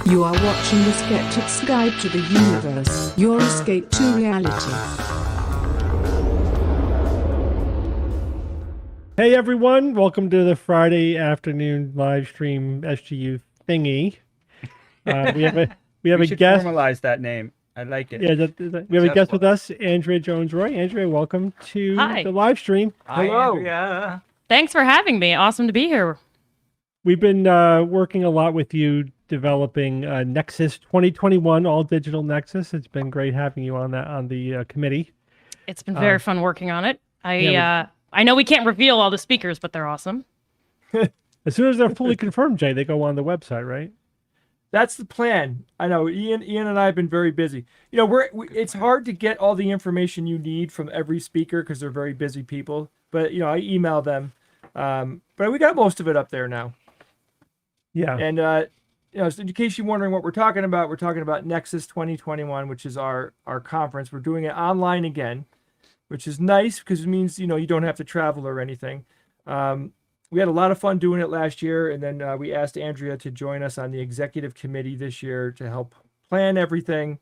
You are watching the Skeptic's Guide to the Universe, your escape to reality. Hey everyone, welcome to the Friday afternoon live stream SGU thingy. We have a guest. Formalize that name. I like it. Yeah, we have a guest with us, Andrea Jones-Roy. Andrea, welcome to the live stream. Hello. Andrea. Thanks for having me. Awesome to be here. We've been working a lot with you developing Nexus 2021, all digital Nexus. It's been great having you on the committee. It's been very fun working on it. I know we can't reveal all the speakers, but they're awesome. As soon as they're fully confirmed, Jay, they go on the website, right? That's the plan. I know Ian and I have been very busy. You know, it's hard to get all the information you need from every speaker because they're very busy people. But you know, I email them. But we got most of it up there now. Yeah. And you know, so in case you're wondering what we're talking about Nexus 2021, which is our conference. We're doing it online again, which is nice because it means, you know, you don't have to travel or anything. We had a lot of fun doing it last year, and then we asked Andrea to join us on the executive committee this year to help plan everything.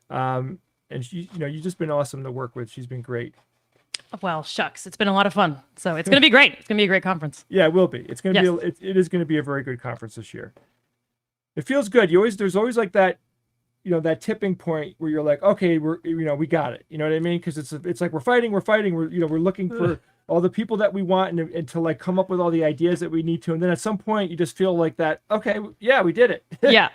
And she, you know, you've just been awesome to work with. She's been great. Well, shucks, it's been a lot of fun. So it's going to be great. It's going to be a great conference. Yeah, it will be. It's going to be. It is going to be a very good conference this year. It feels good. There's always like that, you know, that tipping point where you're like, okay, we got it. You know what I mean? Because it's like we're fighting. We're looking for all the people that we want and to like come up with all the ideas that we need to. And then at some point you just feel like that. Okay, yeah, we did it. Yeah.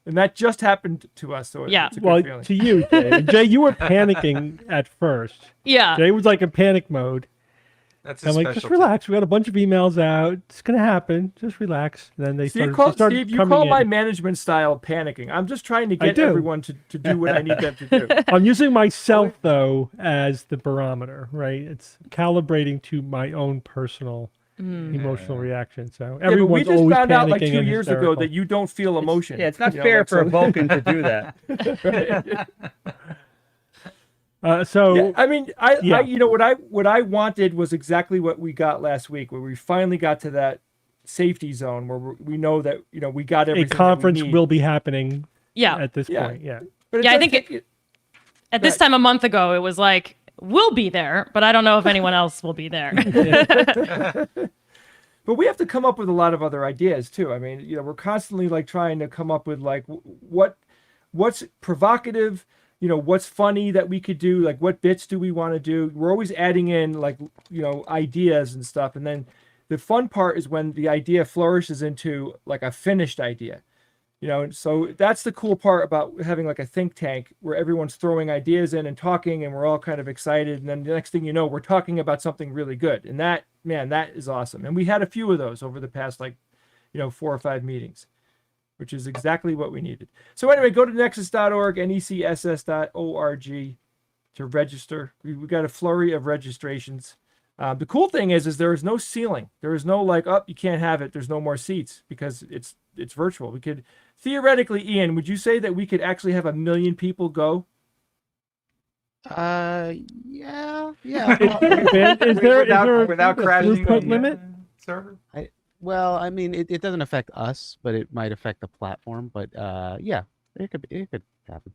And that just happened to us. So yeah. It's a good feeling. To you, Jay. Jay, you were panicking at first. Yeah. Jay was like in panic mode. That's I'm like, just relax. We got a bunch of emails out. It's gonna happen. Just relax. And then they started Steve, you call my management style panicking. I'm just trying to get everyone to do what I need them to do. I'm using myself though as the barometer, right? It's calibrating to my own personal emotional reaction. So everyone's we just always found out like panicking 2 and years ago hysterical. that you don't feel emotion. Yeah, it's not fair for a Vulcan to do that. I mean, you know, what I wanted was exactly what we got last week, where we finally got to that safety zone where we know that, you know, we got everything. A conference will be happening. Yeah. At this point, yeah. But I think at this time a month ago, it was like, we'll be there, but I don't know if anyone else will be there. But we have to come up with a lot of other ideas too. I mean, you know, we're constantly like trying to come up with like what's provocative. You know, what's funny that we could do, like what bits do we want to do? We're always adding in like, you know, ideas and stuff. And then the fun part is when the idea flourishes into like a finished idea. You know, and so that's the cool part about having like a think tank where everyone's throwing ideas in and talking, and we're all kind of excited. And then the next thing you know, we're talking about something really good. And that, man, that is awesome. And we had a few of those over the past, like, 4 or 5 meetings, which is exactly what we needed. So anyway, go to nexus.org, necss.org to register. We got a flurry of registrations. The cool thing is there is no ceiling. There is no like, oh, you can't have it. There's no more seats because it's virtual. We could theoretically, Ian, would you say that we could actually have 1 million people go? Yeah. Is there without a crashing throughput the limit? server? Well, I mean, it doesn't affect us, but it might affect the platform. But yeah, it could happen.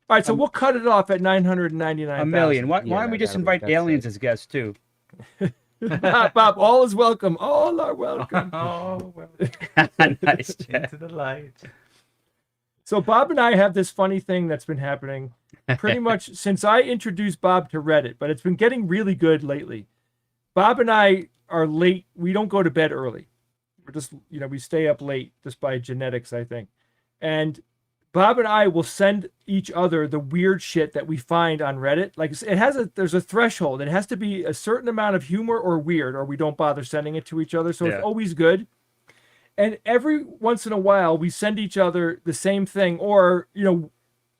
All right, so we'll cut it off at 999,000. 1 million. Why Yeah, don't we just that'll invite that's aliens it. as guests too? Bob, all is welcome. All are welcome. Oh, well, Nice. Jack. into the light. So Bob and I have this funny thing that's been happening pretty much since I introduced Bob to Reddit, but it's been getting really good lately. Bob and I are late. We don't go to bed early. We're just, we stay up late just by genetics, I think. And Bob and I will send each other the weird shit that we find on Reddit. Like there's a threshold. It has to be a certain amount of humor or weird, or we don't bother sending it to each other. So It's always good. And every once in a while, we send each other the same thing, or,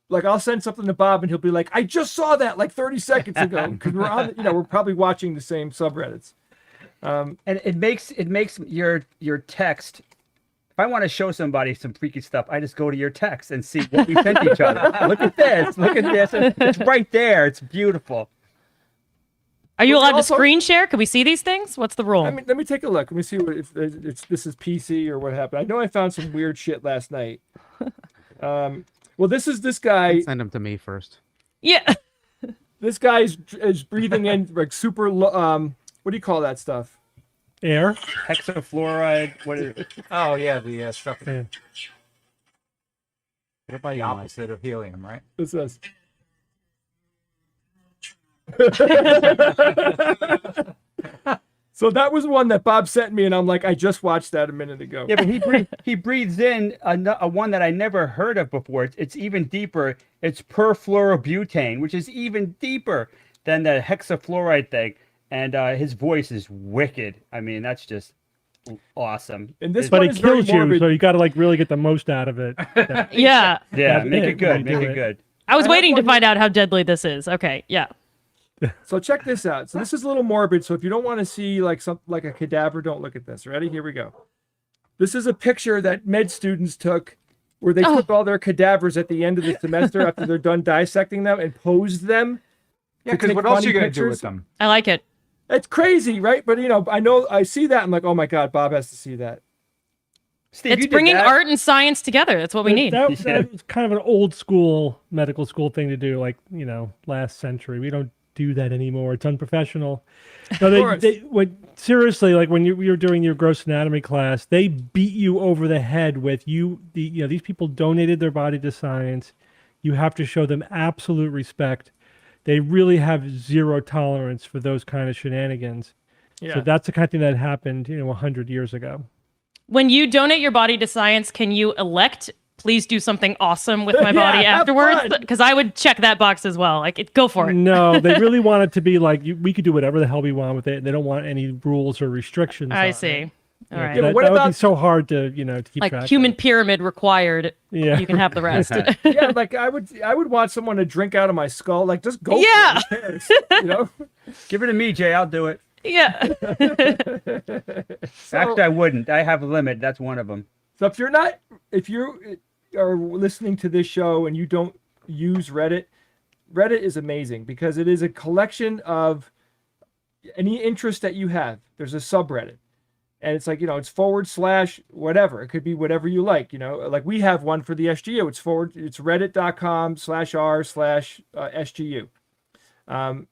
like I'll send something to Bob and he'll be like, I just saw that like 30 seconds ago. Because we're on, we're probably watching the same subreddits. And it makes your text. If I want to show somebody some freaky stuff, I just go to your text and see what we sent each other. Look at this. Look at this. It's right there. It's beautiful. Are you Well, allowed to also- screen share? Can we see these things? What's the rule? I mean, let me take a look. Let me see if this is PC or what happened. I know I found some weird shit last night. Well, this is this guy. Send them to me first. Yeah. This guy is breathing in like super. What do you call that stuff? Air. Hexafluoride. What is it? Oh, yeah, the stuff. Yeah. What about The you, Mike? opposite of helium, right? This is. So that was one that Bob sent me, and I'm like, I just watched that a minute ago. Yeah, but he breathes in a one that I never heard of before. It's even deeper. It's perfluorobutane, which is even deeper than the hexafluoride thing. And his voice is wicked. I mean, that's just awesome. And this But one it is very kills you, morbid. so you got to like really get the most out of it. Yeah. Yeah, That's make it it good. when you Make do it it. good. I was I have waiting to one- find out how deadly this is. Okay. Yeah. So check this out. So this is a little morbid. So if you don't want to see like something like a cadaver, don't look at this. Ready? Here we go. This is a picture that med students took where they took all their cadavers at the end of the semester after they're done dissecting them and posed them. Yeah, to because take what else are funny you going to do pictures. with them? I like it. It's crazy, right? But I see that. I'm like, oh my God, Bob has to see that. Steve, It's you did bringing that. art and science together. That's what we need. That was kind of an old school medical school thing to do, like, last century. We don't do that anymore. It's unprofessional. No, course. seriously, like when you're doing your gross anatomy class, they beat you over the head with these people donated their body to science. You have to show them absolute respect. They really have zero tolerance for those kind of shenanigans. Yeah. So that's the kind of thing that happened, 100 years ago. When you donate your body to science, can you elect, please do something awesome with my Yeah, body have afterwards? fun. Because I would check that box as well. Like, go for it. No, they really want it to be like we could do whatever the hell we want with it. They don't want any rules or restrictions. I on see. it. All Yeah, right. but that what would be about- so hard to to keep Like track of. human pyramid required. Yeah. You can have the rest. Yeah, like I would want someone to drink out of my skull. Like just go. Yeah. For it. Who cares? Give it to me, Jay. I'll do it. Yeah. Actually, I wouldn't. I have a limit. That's one of them. So if you are listening to this show and you don't use Reddit, Reddit is amazing because it is a collection of any interest that you have. There's a subreddit. And it's like, it's / whatever. It could be whatever you like, like we have one for the SGU. It's reddit.com/r/SGU. And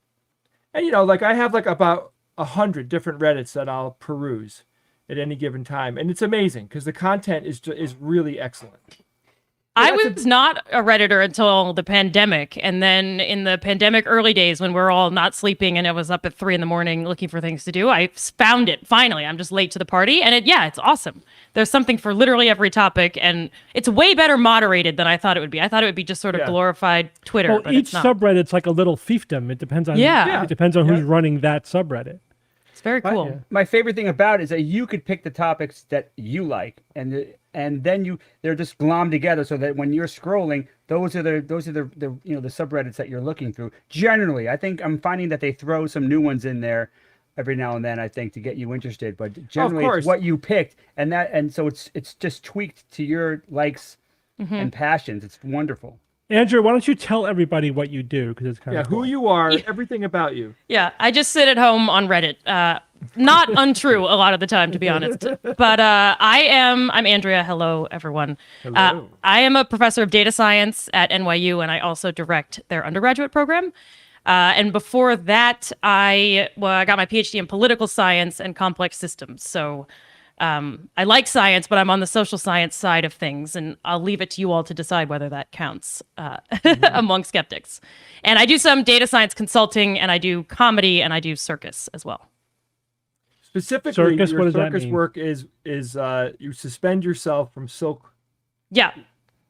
like I have like about 100 different Reddits that I'll peruse at any given time. And it's amazing because the content is really excellent. I was not a Redditor until the pandemic. And then in the pandemic early days when we're all not sleeping and I was up at 3 a.m. looking for things to do, I found it finally. I'm just late to the party. And it's awesome. There's something for literally every topic. And it's way better moderated than I thought it would be. I thought it would be just sort of glorified Twitter. Well, but each it's not. subreddit's like a little fiefdom. It depends on it depends on who's running that subreddit. It's very cool. My favorite thing about it is that you could pick the topics that you like, and then they're just glommed together so that when you're scrolling, those are the the subreddits that you're looking through. Generally, I think I'm finding that they throw some new ones in there every now and then, I think, to get you interested. But generally, it's what you picked, and so it's just tweaked to your likes and passions. It's wonderful. Andrew, why don't you tell everybody what you do? Because it's kind of who you are, everything about you. Yeah, I just sit at home on Reddit. Not untrue a lot of the time, to be honest. But I'm Andrea. Hello, everyone. Hello. I am a professor of data science at NYU, and I also direct their undergraduate program. And before that, I got my PhD in political science and complex systems. So I like science, but I'm on the social science side of things, and I'll leave it to you all to decide whether that counts among skeptics. And I do some data science consulting, and I do comedy, and I do circus as well. Specifically, Circus, your what does that circus mean? work is you suspend yourself from silk, Yeah.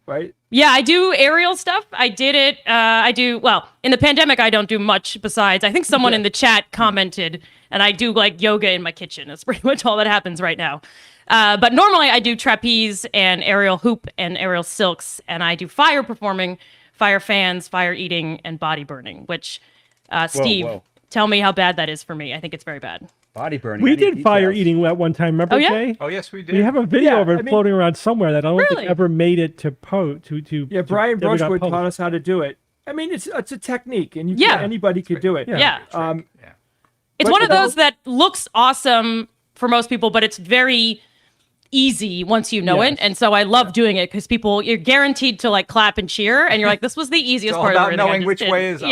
right? Yeah, I do aerial stuff. I did it. In the pandemic, I don't do much besides, I think someone in the chat commented, and I do like yoga in my kitchen. That's pretty much all that happens right now. But normally I do trapeze and aerial hoop and aerial silks, and I do fire performing, fire fans, fire eating, and body burning, which, Steve, tell me how bad that is for me. I think it's very bad. Body burning. We I need did fire details. eating at one time. Remember, Oh, yeah? Jay? Oh, yes, we did. We have a video of it floating around somewhere that I don't Really? think ever made it to Yeah, Brian never got Brushwood published. taught us how to do it. I mean, it's a technique, and anybody could do it. Yeah. It's But one of you know- those that looks awesome for most people, but it's very easy once you know it. And so I love doing it because you're guaranteed to like clap and cheer, and you're like, this was the easiest all part of about everything I knowing just which did. way is up.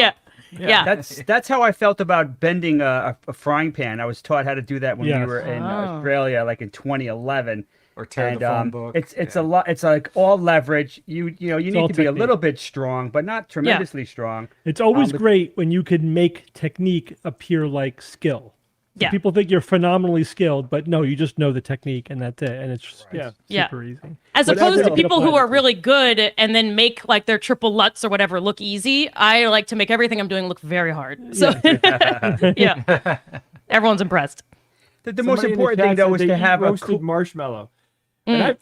Yeah. That's how I felt about bending a frying pan. I was taught how to do that when we Yes. were in Australia, like in 2011. Or tear the phone book. It's a lot. It's like all leverage. You need all to be a technique. little bit strong, but not tremendously strong. It's always but- great when you can make technique appear like skill. So Yeah. people think you're phenomenally skilled, but no, you just know the technique and that's it. And it's Yeah. super easy. As Whatever opposed to you people apply who it are to. really good and then make like their triple Lutz or whatever look easy, I like to make everything I'm doing look very hard. So yeah, everyone's impressed. The most Somebody in the important chat thing though said is they to eat have a roasted cool. marshmallow. And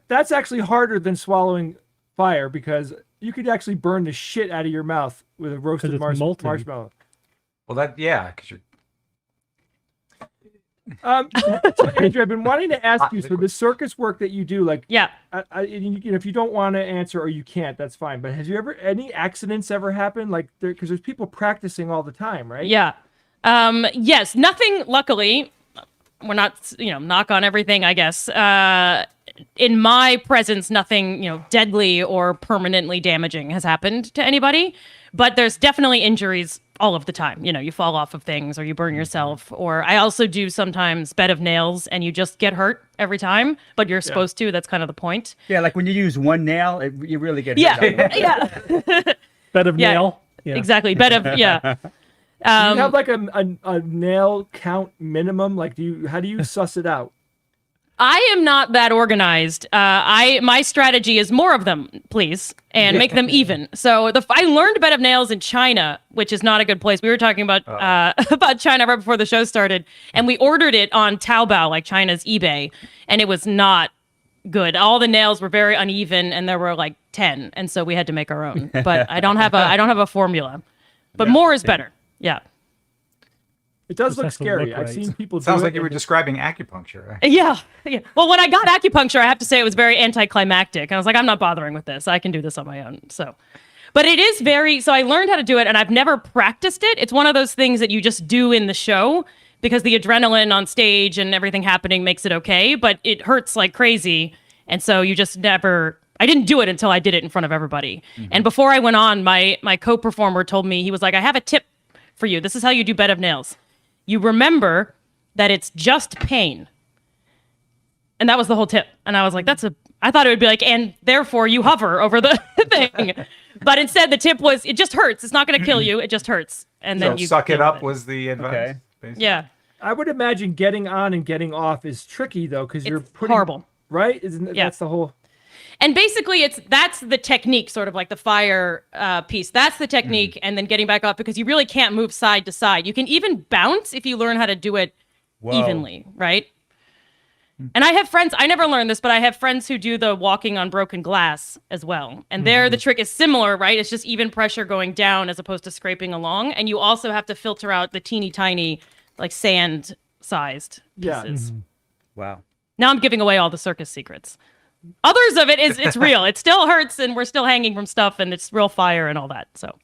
that's actually harder than swallowing fire because you could actually burn the shit out of your mouth with a roasted it's molten. marshmallow. Well, because you're. So Andrew, I've been wanting to ask you, so the circus work that you do, like, Yeah. if you don't want to answer or you can't, that's fine. But has you ever any accidents ever happened? Like, because there's people practicing all the time, right? Yeah. Yes, nothing, luckily, we're not, knock on everything, I guess. In my presence, nothing, deadly or permanently damaging has happened to anybody, but there's definitely injuries all of the time. You fall off of things or you burn yourself, or I also do sometimes bed of nails and you just get hurt every time, but you're supposed to. That's kind of the point. Yeah, like when you use one nail, you really get Yeah. hit. Yeah. Bed of Yeah. nail. Yeah. Exactly. Bed of, yeah. Do you have like a nail count minimum? Like, how do you suss it out? I am not that organized. My strategy is more of them, please, and make them even. So I learned bed of nails in China, which is not a good place. We were talking about China right before the show started, and we ordered it on Taobao, like China's eBay, and it was not good. All the nails were very uneven, and there were like 10, and so we had to make our own. But I don't have a formula. But more is better. Yeah. It does Just look has to scary. look I've right. seen people do Sounds it like you were and describing acupuncture. Right? Yeah. Well, when I got acupuncture, I have to say it was very anticlimactic. I was like, I'm not bothering with this. I can do this on my own. So, but it is so I learned how to do it and I've never practiced it. It's one of those things that you just do in the show because the adrenaline on stage and everything happening makes it okay, but it hurts like crazy. And so you just I didn't do it until I did it in front of everybody. And before I went on, my co-performer told me, he was like, I have a tip for you. This is how you do bed of nails. You remember that it's just pain. And that was the whole tip. And I was like, that's a I thought it would be like, and therefore you hover over the thing. But instead the tip was, it just hurts. It's not going to kill you. It just hurts. And then So you suck deal it with up was the advice. Okay. Basically. Yeah. I would imagine getting on and getting off is tricky though, because you're It's putting horrible. right. Isn't it? Yeah. That's the whole. And basically that's the technique, sort of like the fire piece. That's the technique, and then getting back up, because you really can't move side to side. You can even bounce if you learn how to do it evenly, right? And I have friends, I never learned this, but I have friends who do the walking on broken glass as well. And there the trick is similar, right? It's just even pressure going down as opposed to scraping along. And you also have to filter out the teeny tiny, like sand sized Yeah. pieces. Wow. Now I'm giving away all the circus secrets. Others of it it's real. It still hurts, and we're still hanging from stuff, and it's real fire and all that. So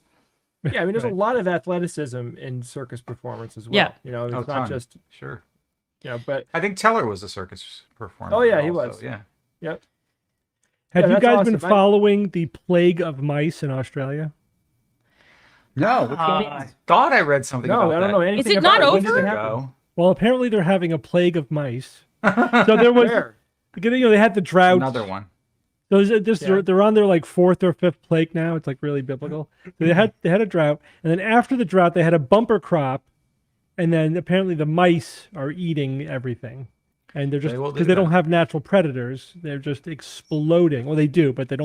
Yeah, I mean, there's a lot of athleticism in circus performance as well. Yeah. You know, it's Oh, not ton. just Sure. but I think Teller was a circus performer. Oh, yeah, he also, was. Yeah. yep. Have Yeah, you that's guys been awesome. following the plague of mice in Australia? No, which one? I thought I read something No, about I don't that. know anything it about not it. When did over? it happen? Ago. Well, apparently they're having a plague of mice. So there was, Where? you know, they had the drought. Another one. So this Yeah. they're on their like 4th or 5th plague now. It's like really biblical. So they had a drought, and then after the drought, they had a bumper crop, and then apparently the mice are eating everything, and they're just They will do because they don't that. have natural predators, they're just exploding. Well, they do, but they're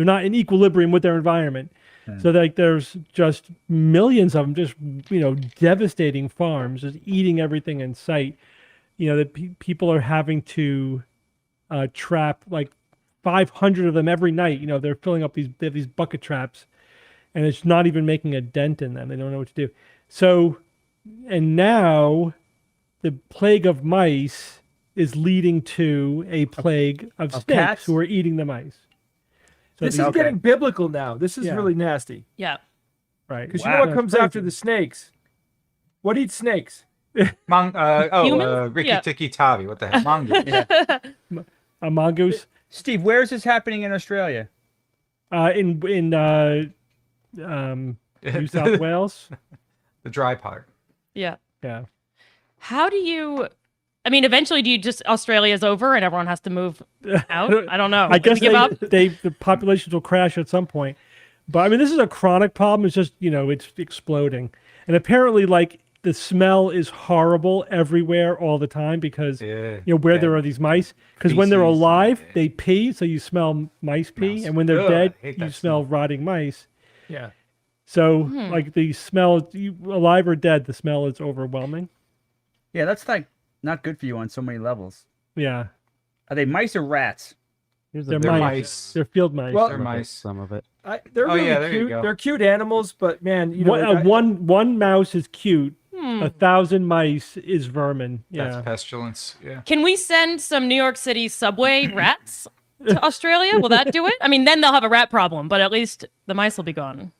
not in equilibrium with their environment. So like there's just millions of them, just devastating farms, just eating everything in sight. You know that people are having to trap like 500 of them every night. You know, they're filling up they have these bucket traps, and it's not even making a dent in them. They don't know what to do. So, and now the plague of mice is leading to a plague of snakes cats? who are eating the mice. So This these- is getting biblical now. This is Yeah. really nasty. yeah. right. Because Wow. you know what That's comes crazy. after the snakes? What eats snakes? Humans? Ricky Yeah. Tikki Tavi. What the hell? Mongoose. A mongoose Steve, where is this happening in Australia? in New South Wales. The dry part. Yeah. Yeah. How do you? I mean, eventually, do you just Australia's over and everyone has to move out? I don't know. I Can guess we give up. the populations will crash at some point. But I mean, this is a chronic problem. It's just, it's exploding. And apparently, like, the smell is horrible everywhere all the time because, Yeah. where there are these mice. Because when they're Feces, alive, yeah. they pee, so you smell mice pee. Mouse. And when they're Ugh, dead, I hate you that smell smell. rotting mice. Yeah. So, like, the smell, alive or dead, the smell is overwhelming. Yeah, that's like not good for you on so many levels. Yeah. Are they mice or rats? They're They're mice. mice. They're field mice. Well, They're mice. Some of it. They're Oh, really yeah, there you cute. go. They're cute animals, but man, you know, one mouse is cute. 1,000 mice is vermin. That's Yeah. pestilence. Yeah. Can we send some New York City subway rats to Australia? Will that do it? I mean, then they'll have a rat problem, but at least the mice will be gone.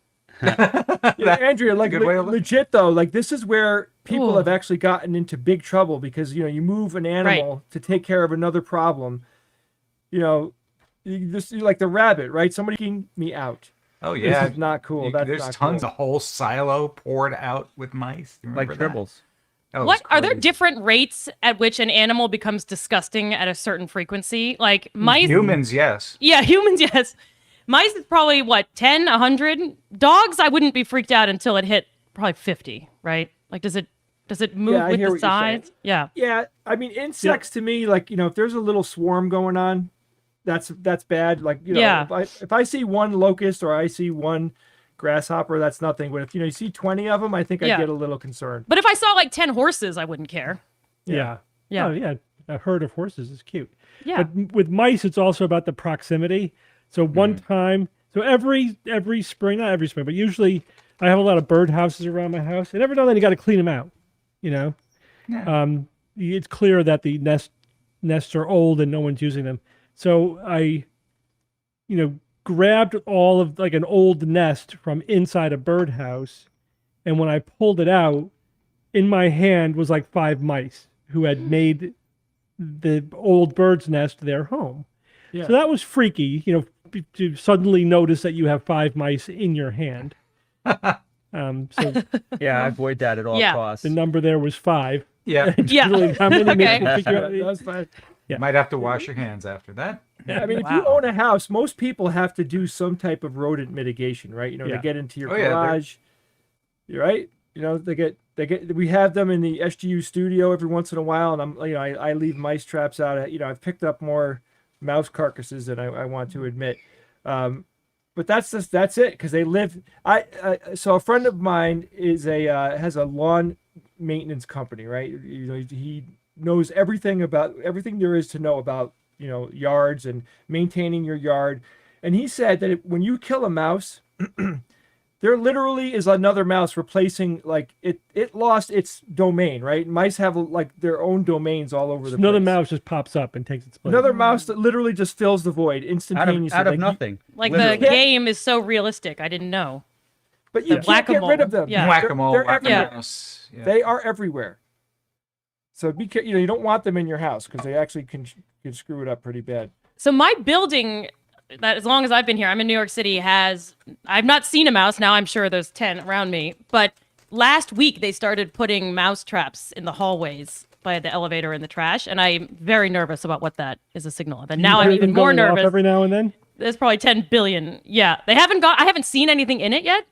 Yeah, Andrea, like good way of looking. legit though, like this is where people Ooh. have actually gotten into big trouble because you move an animal to take care of another problem. You like the rabbit, right? Somebody can me out. Oh yeah. This is not cool. That's There's not tons cool. of whole silo poured out with mice. You Like remember that? tribbles. That was What are there crazy. different rates at which an animal becomes disgusting at a certain frequency? Like mice. Humans? Yes. Yeah, humans, yes. Mice is probably what, 10, 100? Dogs, I wouldn't be freaked out until it hit probably 50, right? Like, does it move I with hear the what you're saying. size? Yeah. Yeah, I mean insects to me, like if there's a little swarm going on, that's bad. Like Yeah. if I see one locust or I see one grasshopper, that's nothing. But if you see 20 of them, I think Yeah. I'd get a little concerned. But if I saw like 10 horses, I wouldn't care. Yeah. Yeah. Oh, yeah. A herd of horses is cute. Yeah. But with mice, it's also about the proximity. So one time, so every spring, not every spring, but usually I have a lot of bird houses around my house, and every now and then you got to clean them out. Yeah. It's clear that the nests are old and no one's using them. So I, grabbed all of like an old nest from inside a birdhouse, and when I pulled it out, in my hand was like 5 mice who had made the old bird's nest their home. Yeah. So that was freaky, to suddenly notice that you have 5 mice in your hand. So Yeah, I avoid that at all Yeah. costs. the number there was 5. Yeah. Yeah. Really, how many Okay. makes you figure out- That's fine. You might have to wash your hands after that. I mean, if you own a house, most people have to do some type of rodent mitigation, right? You know, Yeah. to get into your Oh, yeah, they're- garage, right? You know, we have them in the SGU studio every once in a while, and I leave mice traps out. You know, I've picked up more mouse carcasses than I want to admit. But that's it, because they live. So a friend of mine has a lawn maintenance company, right? You know, he knows everything there is to know about, you know, yards and maintaining your yard. And he said that when you kill a mouse, there literally is another mouse replacing, like, it lost its domain, right? Mice have like their own domains all over the Another place. mouse just pops up and takes its place. Another mouse that literally just fills the void instantaneously. out of Like, nothing. Like Literally. the game is so realistic. I didn't know. But you The can't get rid whack-a-mole. of them. Yeah. Whack-a-mole, They're everywhere. whack-a-mouse. Yeah. They are everywhere. So you know, you don't want them in your house, because they actually can screw it up pretty bad. So my building, that as long as I've been here, I'm in New York City, I've not seen a mouse. Now I'm sure there's 10 around me. But last week they started putting mouse traps in the hallways by the elevator and the trash. And I'm very nervous about what that is a signal of. And now I'm You hear even them more going off nervous. every now and then. There's probably 10 billion. Yeah. I haven't seen anything in it yet.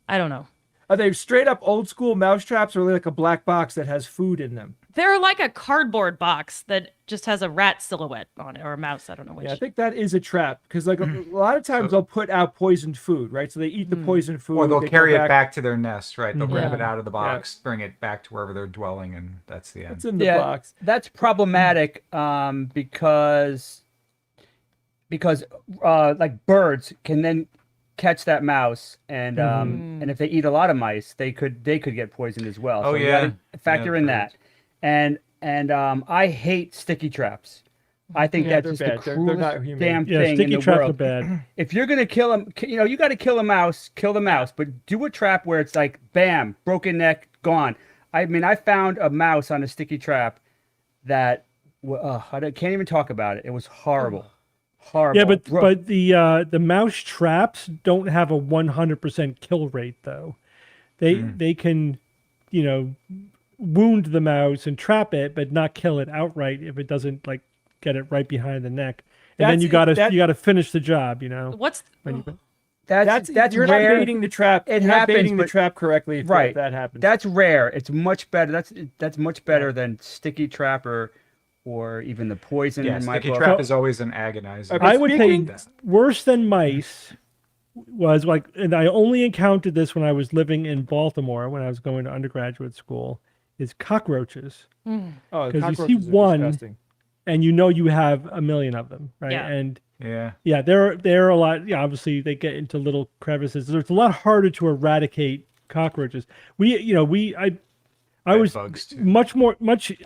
I don't know. Are they straight up old school mouse traps, or are they like a black box that has food in them? They're like a cardboard box that just has a rat silhouette on it, or a mouse. I don't know which. Yeah, I think that is a trap, because like a lot of times they'll put out poisoned food, right? So they eat the poisoned food. Or they'll they go carry it back to their nest, right? They'll grab Yeah. it out of the box, bring it back to wherever they're dwelling, and that's the end. It's in the box. That's problematic because like birds can then catch that mouse, and and if they eat a lot of mice, they could get poisoned as well. Oh, you yeah. gotta factor Yeah, in birds. that. And I hate sticky traps. I think Yeah, that's they're just the bad. They're not cruelest humane. damn Yeah, thing in sticky the traps are world. bad. If you're gonna kill him, you know, you got to kill a mouse, kill the mouse, but do a trap where it's like, bam, broken neck, gone. I mean, I found a mouse on a sticky trap that I can't even talk about it. It was horrible, horrible. Yeah, but the mouse traps don't have a 100% kill rate though. They can, you know, wound the mouse and trap it, but not kill it outright if it doesn't like get it right behind the neck. And then you gotta finish the job, you know. What's when you- that's You're rare. not baiting the trap. It You're not happens, baiting the but- trap correctly if Right. that happens. That's rare. It's much better. That's much better than sticky trap or even the poison Yeah, in my sticky book. trap is always an agonizer. Okay. I would Speaking- say worse than mice was like, and I only encountered this when I was living in Baltimore when I was going to undergraduate school, is cockroaches. Oh, 'Cause you see cockroaches are one- disgusting. And you know you have a million of them, right? Yeah. And Yeah. they're a lot. Yeah, obviously they get into little crevices. It's a lot harder to eradicate cockroaches. I was bugs, too.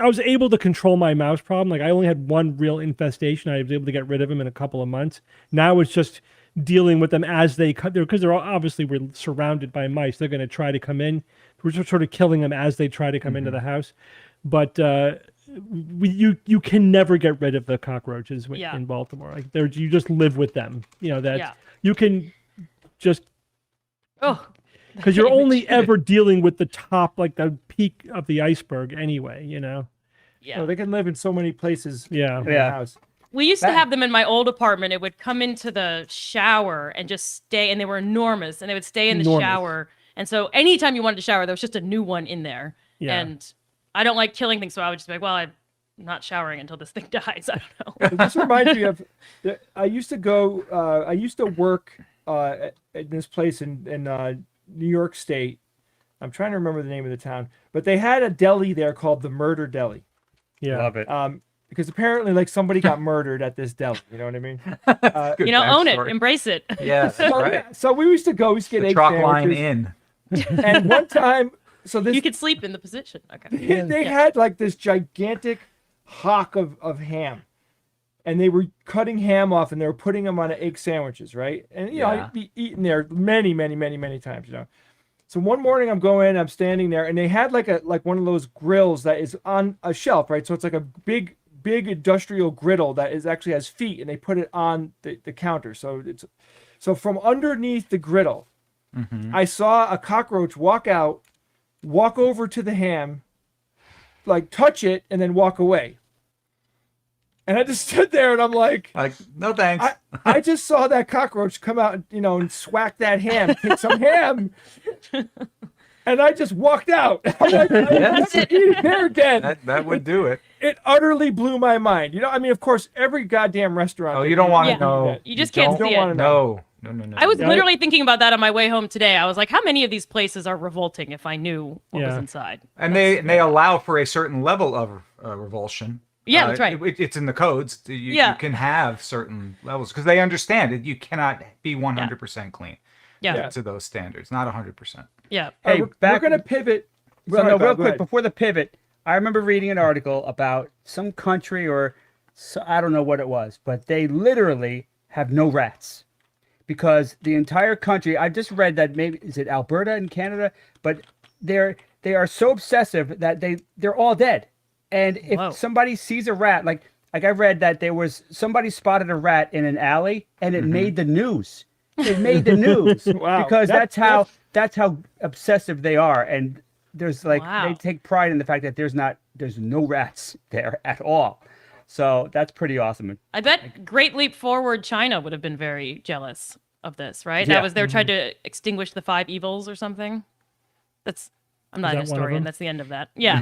I was able to control my mouse problem. Like I only had one real infestation. I was able to get rid of them in a couple of months. Now it's just dealing with them as they cut there, because obviously we're surrounded by mice. They're going to try to come in. We're just sort of killing them as they try to come into the house. But you can never get rid of the cockroaches Yeah. in Baltimore. Like you just live with them. You know that Yeah. you can just oh because you're only ever dealing with the top, like the peak of the iceberg anyway. You know. yeah. Oh, they can live in so many places. Yeah. in the Yeah. house. We used to have them in my old apartment. It would come into the shower and just stay, and they were enormous, and they would stay in the Enormous. shower. And so anytime you wanted to shower, there was just a new one in there. Yeah. And I don't like killing things, so I would just be like, well, I'm not showering until this thing dies. I don't know. This reminds me of I used to work at this place in New York State. I'm trying to remember the name of the town, but they had a deli there called the Murder Deli. Yeah. Love it. Because apparently, like, somebody got murdered at this deli. You know what I mean? Good You know, own it, backstory. embrace it. Yeah, that's So, right. so we used to go. We used to get The egg chalk line sandwiches. in. And one time, so this You could sleep in the position. Okay. they had like this gigantic hock of ham, and they were cutting ham off and they were putting them on egg sandwiches, right? And you know, Yeah. I'd be eating there many times, you know. So one morning I'm standing there, and they had like one of those grills that is on a shelf, right? So it's like a big industrial griddle that actually has feet, and they put it on the counter. So from underneath the griddle, I saw a cockroach walk over to the ham, like touch it, and then walk away. And I just stood there and I'm like, Like, no thanks. I just saw that cockroach come out, you know, and swack that ham, take some ham. And I just walked out. I'm like, I'm Yes. never eating there again. that would do it. It utterly blew my mind. You know, I mean, of course, every goddamn restaurant. Oh, that you don't want to Yeah. know. You just can't don't see wanna it. know. No. I was Yeah. literally thinking about that on my way home today. I was like, how many of these places are revolting if I knew what was Yeah. inside? And they allow for a certain level of revulsion. Yeah, that's right. It's in the codes. You can have certain levels because they understand it. You cannot be 100% clean. Yeah. To those standards, not 100%. Yeah. Hey, we're going to pivot. Well, Sorry, no, Bob, real go quick ahead. before the pivot, I remember reading an article about some country I don't know what it was, but they literally have no rats because the entire country. I just read that maybe is it Alberta in Canada, but they are so obsessive that they're all dead. And if Whoa. somebody sees a rat, like I read that there was somebody spotted a rat in an alley and it made the news. It made the news Wow. because that's how obsessive they are. And there's like Wow. they take pride in the fact that there's no rats there at all. So that's pretty awesome. I bet Great Leap Forward China would have been very jealous of this, right? Yeah. That was they were trying to extinguish the 5 evils or something. I'm not a that one of historian. them? That's the end of that. Yeah.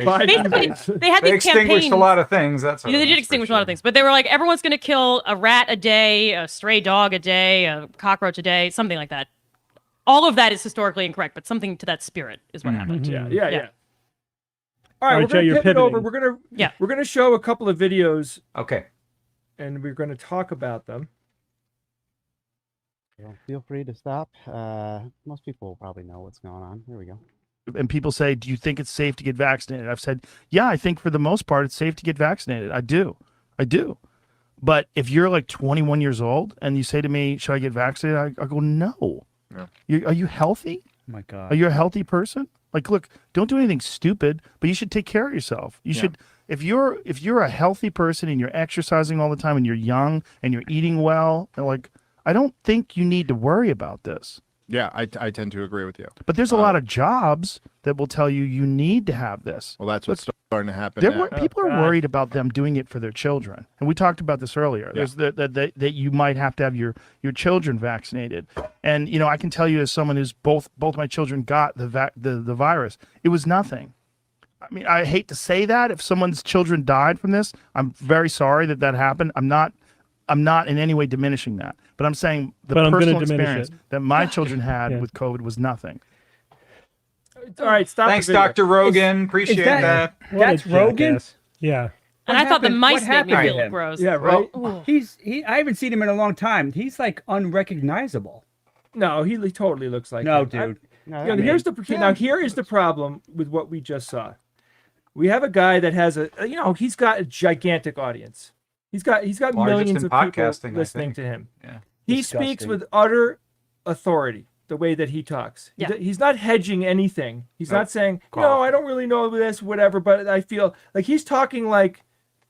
Bye. Basically, they had They these extinguished campaigns. a lot of things. That's Yeah, they did extinguish a lot of things, but they were like, everyone's going to kill a rat a day, a stray dog a day, a cockroach a day, something like that. All of that is historically incorrect, but something to that spirit is what happened. Yeah. Yeah. All right, All right, we're Joe, going to you're pivot over. pivoting. We're going to show a couple of videos Okay. and we're going to talk about them. Well, feel free to stop. Most people will probably know what's going on. Here we go. And people say, do you think it's safe to get vaccinated? I've said, yeah, I think for the most part, it's safe to get vaccinated. I do. But if you're like 21 years old and you say to me, should I get vaccinated? I go, no. Yeah. Are you healthy? Oh my God. Are you a healthy person? Like, look, don't do anything stupid, but you should take care of yourself. You should, if you're a healthy person and you're exercising all the time and you're young and you're eating well, and like, I don't think you need to worry about this. Yeah, I tend to agree with you. But there's a lot of jobs that will tell you you need to have this. Well, that's what's starting to happen There now. were, people are worried about them doing it for their children, and we talked about this earlier. There's that you might have to have your children vaccinated, and you know I can tell you as someone who's both my children got the virus, it was nothing. I mean, I hate to say that if someone's children died from this, I'm very sorry that happened. I'm not in any way diminishing that, but I'm saying the But I'm gonna personal diminish experience it. that my children had Yeah. with COVID was nothing. All right, stop. Thanks, the video. Dr. Rogan. Appreciate that- that. That's What a Rogan? jackass. Yeah. And What I thought the happened- mice what made me happened to feel him? gross. Yeah, right. I haven't seen him in a long time. He's like unrecognizable. No, he totally looks like No, him. dude. No, You know, here's the now here is the problem with what we just saw. We have a guy that has he's got a gigantic audience. He's got Largest millions in of people podcasting, I listening think. to him. Yeah. He speaks Disgusting. with utter authority the way that he talks. Yeah. He's not hedging anything. He's No. not saying, Call. no, I don't really know this, whatever, but I feel like he's talking like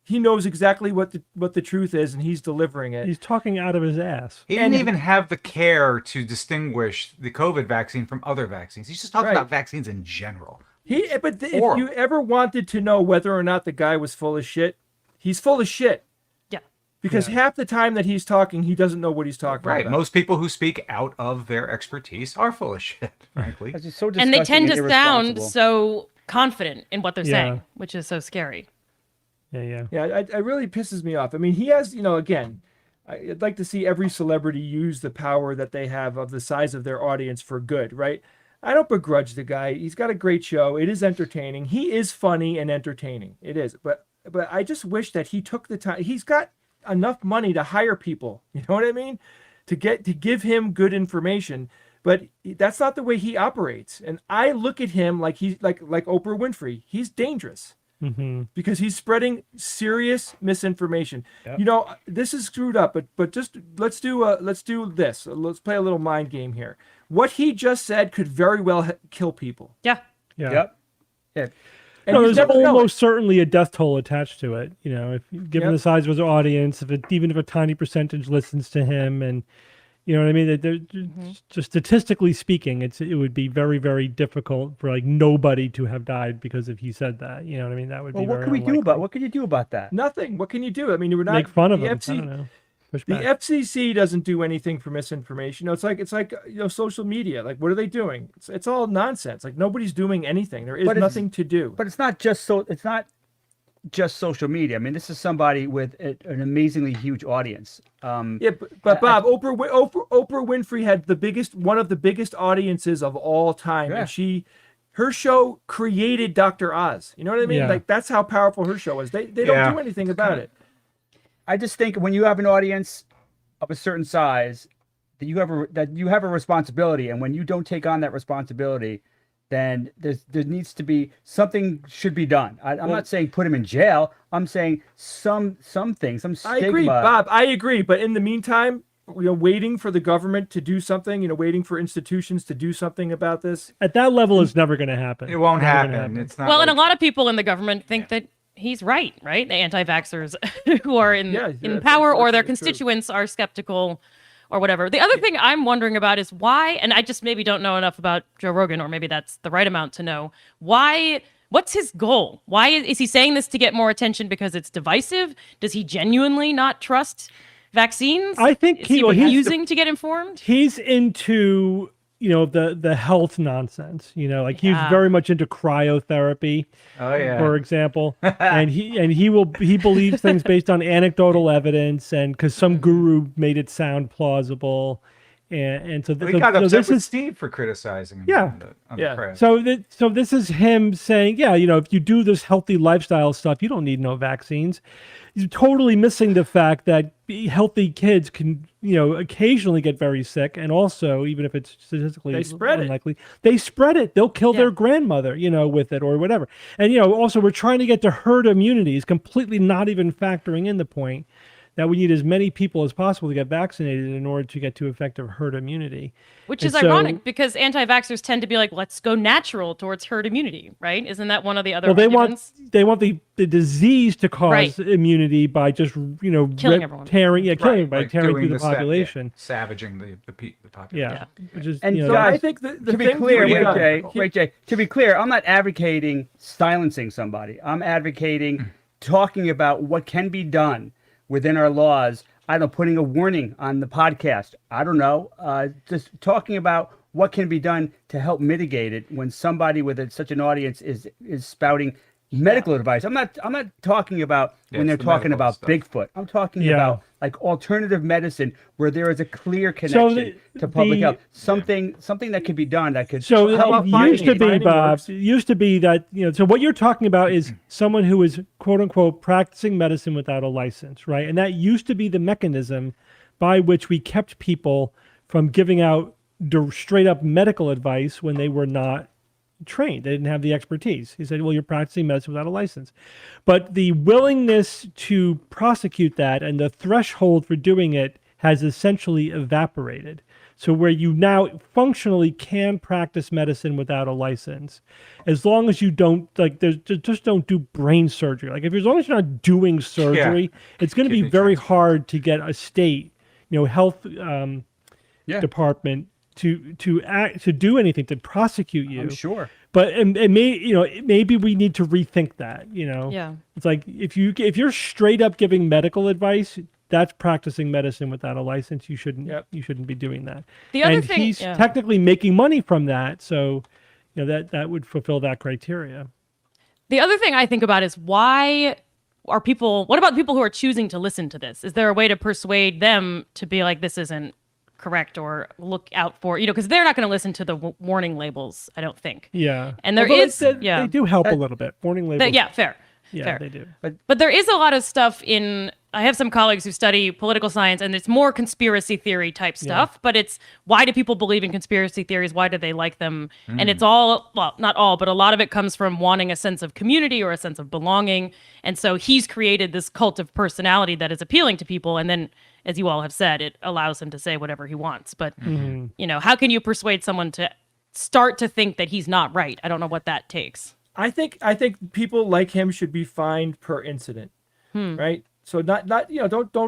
he knows exactly what the truth is and he's delivering it. He's talking out of his ass. He didn't even have the care to distinguish the COVID vaccine from other vaccines. He's just talking Right. about vaccines in general. If Horrible. you ever wanted to know whether or not the guy was full of shit, he's full of shit. Yeah. Because half the time that he's talking, he doesn't know what he's talking Right. about. Most people who speak out of their expertise are full of shit, frankly. That's just so And disgusting they tend to sound irresponsible. so confident in what they're Yeah. saying, which is so scary. Yeah. Yeah, it really pisses me off. I mean, he has, again, I'd like to see every celebrity use the power that they have of the size of their audience for good, right? I don't begrudge the guy. He's got a great show. It is entertaining. He is funny and entertaining. It is. But I just wish that he took the time. He's got enough money to hire people. You know what I mean? To give him good information. But that's not the way he operates. And I look at him like he's like Oprah Winfrey. He's dangerous. Mm-hmm. Because he's spreading serious misinformation. Yep. This is screwed up, but just let's do this. Let's play a little mind game here. What he just said could very well kill people. Yeah. Yeah. Yep. Yeah. And No, you there's never know almost certainly a death toll attached to it. You know, if given Yep. the size of his audience, even if a tiny percentage listens to him, and You know what I mean? Just statistically speaking, it would be very, very difficult for like nobody to have died because if he said that. You know what I mean? That would Well, be what very can we do unlikely. about? What can you do about that? Nothing. What can you do? I mean, we're not Make fun of the him. FC I don't know. Push The back. FCC doesn't do anything for misinformation. It's like social media. Like, what are they doing? It's all nonsense. Like, nobody's doing anything. There is But it's- nothing to do. But it's not just social media. I mean, this is somebody with an amazingly huge audience. Yeah, but Bob, Oprah Winfrey had one of the biggest audiences of all time, Yeah. and her show created Dr. Oz. You know what I mean? Yeah. Like, that's how powerful her show was. They Yeah. don't do anything about it. I just think when you have an audience of a certain size, that you have a responsibility, and when you don't take on that responsibility, then there needs to be something should be done. I'm not saying put him in jail. I'm saying some things, some stigma. I agree, Bob. I agree. But in the meantime, waiting for the government to do something, waiting for institutions to do something about this. At that level, it's never going to happen. It won't Never gonna happen. It's not. Well, like, and a lot of people in the government think that he's right? The anti-vaxxers who are in power or their constituents are skeptical or whatever. The other thing I'm wondering about is why, and I just maybe don't know enough about Joe Rogan, or maybe that's the right amount to know, what's his goal? Why is he saying this to get more attention because it's divisive? Does he genuinely not trust vaccines? I think is he he's refusing to get informed? He's into the health nonsense. Like he's Yeah. very much into cryotherapy. oh yeah. For example, and he believes things based on anecdotal evidence, and because some guru made it sound plausible, and so, We got upset this with is Steve for criticizing him. Yeah. on Yeah. the press. so this is him saying, yeah, if you do this healthy lifestyle stuff, you don't need no vaccines. He's totally missing the fact that healthy kids can, occasionally get very sick, and also, even if it's statistically They spread it. unlikely, they spread it. They'll kill Yeah. their grandmother, with it or whatever. And also we're trying to get to herd immunity. Is completely not even factoring in the point that we need as many people as possible to get vaccinated in order to get to effective herd immunity. Which And is so- ironic because anti-vaxxers tend to be like, let's go natural towards herd immunity, right? Isn't that one of the other Well, arguments? they want the disease to cause Right. immunity by just Killing everyone. tearing Right, by like tearing doing through the population. savaging the population. Yeah, which is And So guys, I think the to be thing clear, we got- wait, Jay. To be clear, I'm not advocating silencing somebody. I'm advocating talking about what can be done within our laws. I don't know, putting a warning on the podcast. I don't know, just talking about what can be done to help mitigate it when somebody with such an audience is spouting medical advice. I'm not talking about when it's they're the talking medical about stuff. Bigfoot. I'm talking Yeah. about like alternative medicine where there is a clear connection to public health. Something that could be done that could So help it finding used to it? be, Finding Bob. works. It used to be that So what you're talking about is someone who is quote unquote practicing medicine without a license, right? And that used to be the mechanism by which we kept people from giving out straight up medical advice when they were not trained. They didn't have the expertise. He said, well, you're practicing medicine without a license. But the willingness to prosecute that and the threshold for doing it has essentially evaporated. So where you now functionally can practice medicine without a license, as long as you don't just don't do brain surgery. Like as long as you're not doing surgery, it's going to be Kidney very transplant. hard to get a state, health Yeah. department to do anything to prosecute you. I'm sure. But maybe we need to rethink that. Yeah. It's like if you're straight up giving medical advice, that's practicing medicine without a license. You shouldn't be doing that. The other and thing- he's yeah. technically making money from that, so that would fulfill that criteria. The other thing I think about is what about people who are choosing to listen to this? Is there a way to persuade them to be like, this isn't correct, or look out for, because they're not going to listen to the warning labels, I don't think. Yeah, And there Although is- they do help a little bit. Warning labels. Fair. Yeah, fair. they do. But there is a lot of stuff I have some colleagues who study political science, and it's more conspiracy theory type stuff, but it's why do people believe in conspiracy theories? Why do they like them? And it's all, well, not all, but a lot of it comes from wanting a sense of community or a sense of belonging. And so he's created this cult of personality that is appealing to people. And then, as you all have said, it allows him to say whatever he wants. But, how can you persuade someone to start to think that he's not right? I don't know what that takes. I think people like him should be fined per incident, right? So not don't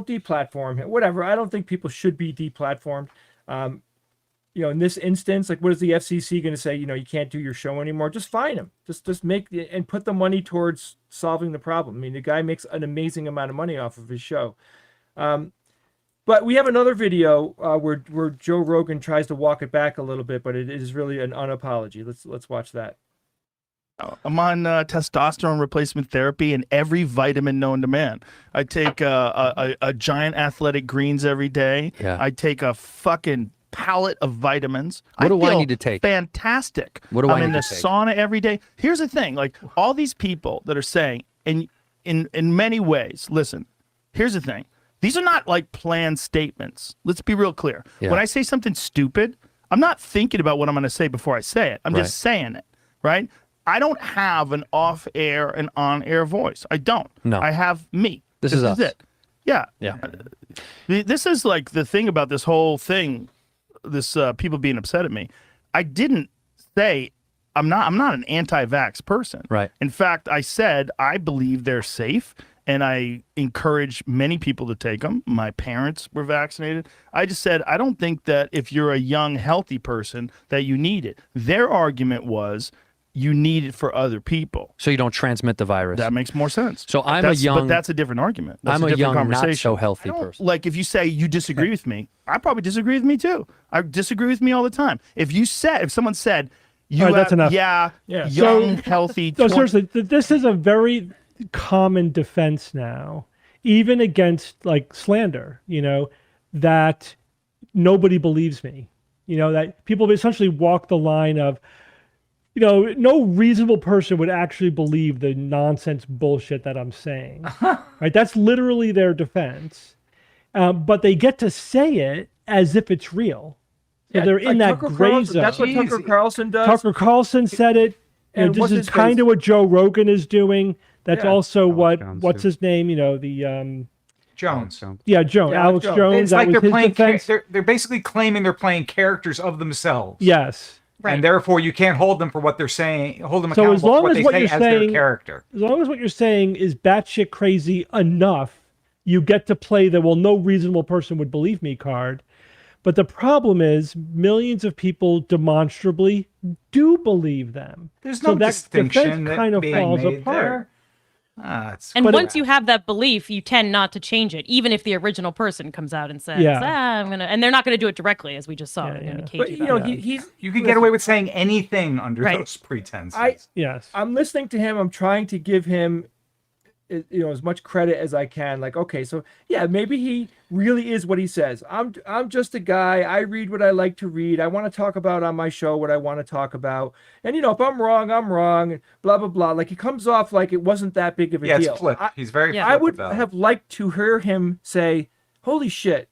deplatform him. Whatever. I don't think people should be deplatformed. In this instance, like, what is the FCC going to say? You can't do your show anymore. Just fine him. Just make and put the money towards solving the problem. I mean, the guy makes an amazing amount of money off of his show. But we have another video where Joe Rogan tries to walk it back a little bit, but it is really an unapology. Let's watch that. I'm on testosterone replacement therapy and every vitamin known to man. I take a giant athletic greens every day. Yeah. I take a fucking pallet of vitamins. What do I feel need to take? Fantastic. What do I I'm in need the to take? sauna every day. Here's the thing, like all these people that are saying, and in many ways, listen, here's the thing. These are not like planned statements. Let's be real clear. Yeah. When I say something stupid, I'm not thinking about what I'm going to say before I say it. I'm Right. just saying it, right? I don't have an off-air and on-air voice. I don't. No. I have me. This is us. it. Yeah. Yeah. This is like the thing about this whole thing, this people being upset at me. I didn't say I'm not an anti-vax person. Right. In fact, I said I believe they're safe and I encourage many people to take them. My parents were vaccinated. I just said I don't think that if you're a young, healthy person that you need it. Their argument was you need it for other people. So you don't transmit the virus. That makes more sense. So I'm That's- a young, but that's a different argument. That's I'm a different young, conversation. not so healthy I don't- person. Like if you say you disagree with me, I probably disagree with me too. I disagree with me all the time. If someone said, you All right, that's have- enough. Yeah. young, healthy. No, 20 seriously, this is a very common defense now, even against like slander, that nobody believes me, that people essentially walk the line of, no reasonable person would actually believe the nonsense bullshit that I'm saying, right? That's literally their defense. But they get to say it as if it's real. So they're in that Tucker gray Carlson, zone. that's what Tucker Carlson does. Tucker Carlson said it. And This what's is his kind face? of what Joe Rogan is doing. That's Yeah. also Jones, what's too. his name? Jones. Jones. Yeah, Alex Jones. Jones. It's that like was they're his playing. defense. They're basically claiming they're playing characters of themselves. Yes. Right. And therefore, you can't hold them for what they're saying. Hold them So accountable as long for what as they what say you're as their saying- character. As long as what you're saying is batshit crazy enough, you get to play the no reasonable person would believe me card. But the problem is millions of people demonstrably do believe them. There's So no that distinction defense that kind of being falls made apart. there. And But once you have that belief, you tend not to change it, even if the original person comes out and says, Yeah. I'm gonna, and they're not going to do it directly, as we just saw. Yeah, They're gonna yeah. cage But you about it. he's You can get away with saying anything under Right. those pretenses. Yes. I'm listening to him. I'm trying to give him, as much credit as I can. Like, okay, so yeah, maybe he really is what he says. I'm just a guy. I read what I like to read. I want to talk about on my show what I want to talk about. And if I'm wrong, I'm wrong. Blah blah blah. Like he comes off like it wasn't that big of a Yeah, deal. it's flip. He's very Yeah. flip I would about it. have liked to hear him say, "Holy shit,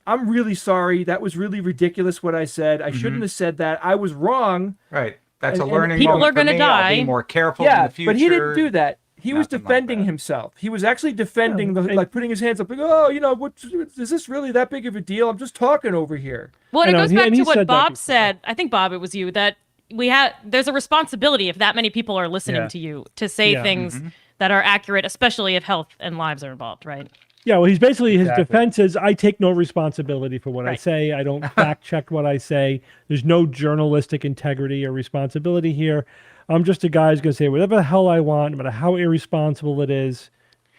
I'm really sorry. That was really ridiculous what I said. I shouldn't have said that. I was wrong." Right. That's a And learning people moment are gonna for me. I'll die. be more careful in Yeah, the future. but he didn't do that. He was Nothing like defending that. himself. He was actually defending putting his hands up, like, "Oh, is this really that big of a deal? I'm just talking over here." Well, I it know, goes he- back and to he what said that Bob before. said. I think, Bob, it was you, that there's a responsibility if that many people are listening to you to say Yeah. things that are accurate, especially if health and lives are involved, right? Yeah, well, he's basically, his Exactly. defense is, I take no responsibility for what I Right. say. I don't fact check what I say. There's no journalistic integrity or responsibility here. I'm just a guy who's going to say whatever the hell I want, no matter how irresponsible it is.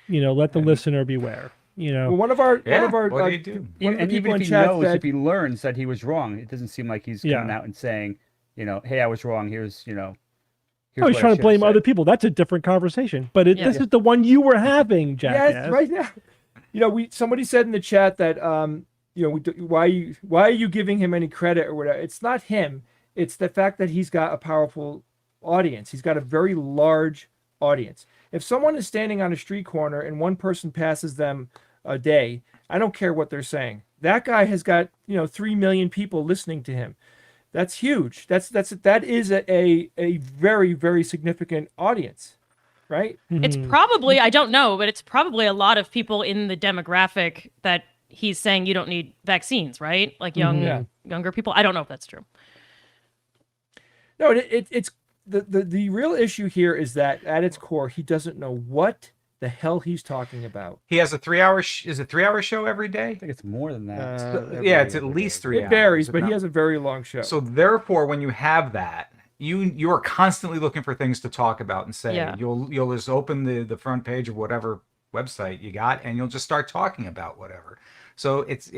Let the listener beware. Well, one of our Yeah, what do you do? one of the And people even in if he chat knows, said, if he learns that he was wrong, it doesn't seem like he's coming Yeah. out and saying, hey, I was wrong. Here's Oh, he's what I trying to should've blame said." other people. That's a different conversation. But Yeah. this is the one you were having, jackass. "Yes, right now." Somebody said in the chat that why are you giving him any credit or whatever? It's not him. It's the fact that he's got a powerful audience. He's got a very large audience. If someone is standing on a street corner and one person passes them a day, I don't care what they're saying. That guy has got 3 million people listening to him. That's huge. That is a very, very significant audience, right? It's probably, I don't know, but it's probably a lot of people in the demographic that he's saying you don't need vaccines, right? Like younger people. I don't know if that's true. No, it's the real issue here is that at its core, he doesn't know what the hell he's talking about. He has a 3-hour. Is it 3-hour show every day? I think it's more than that. Yeah, it's at least 3 hours. It varies, if but he not- has a very long show. So therefore, when you have that, you are constantly looking for things to talk about and say. Yeah. You'll just open the front page of whatever website you got, and you'll just start talking about whatever. So it's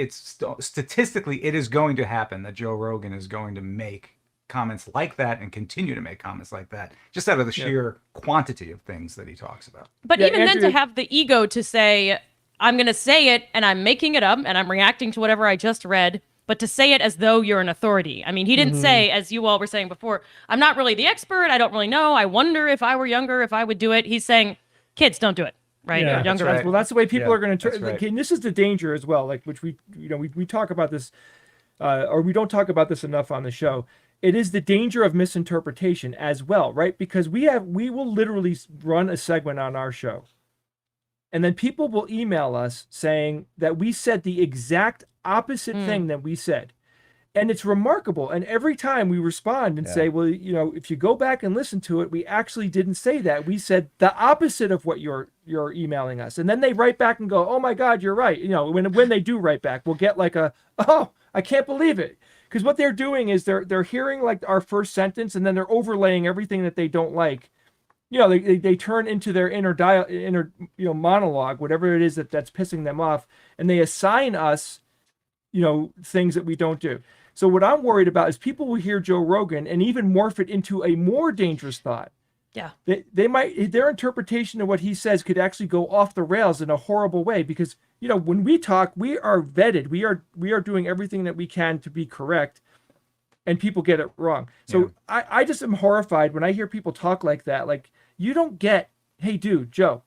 statistically, it is going to happen that Joe Rogan is going to make comments like that and continue to make comments like that, just out of the sheer quantity of things that he talks about. But Yeah, even then, Andrea- to have the ego to say, I'm going to say it and I'm making it up and I'm reacting to whatever I just read, but to say it as though you're an authority. I mean, he didn't say, as you all were saying before, I'm not really the expert. I don't really know. I wonder if I were younger, if I would do it. He's saying, kids, don't do it. Right? Yeah, Or younger. right. Well, that's the way people Yeah, are going to. that's right. Okay, and this is the danger as well. Like, which we talk about this, or we don't talk about this enough on the show. It is the danger of misinterpretation as well, right? Because we will literally run a segment on our show, and then people will email us saying that we said the exact opposite thing that we said. And it's remarkable. And every time we respond and say, well, if you go back and listen to it, we actually didn't say that. We said the opposite of what you're emailing us. And then they write back and go, oh my God, you're right. When they do write back, we'll get like oh, I can't believe it. Because what they're doing is they're hearing like our first sentence, and then they're overlaying everything that they don't like. They turn into their inner monologue, whatever it is that's pissing them off, and they assign us, things that we don't do. So what I'm worried about is people will hear Joe Rogan and even morph it into a more dangerous thought. Yeah. Their interpretation of what he says could actually go off the rails in a horrible way, because when we talk, we are vetted. We are doing everything that we can to be correct, and people get it wrong. So I just am horrified when I hear people talk like that. Like, you don't get, hey dude, Joe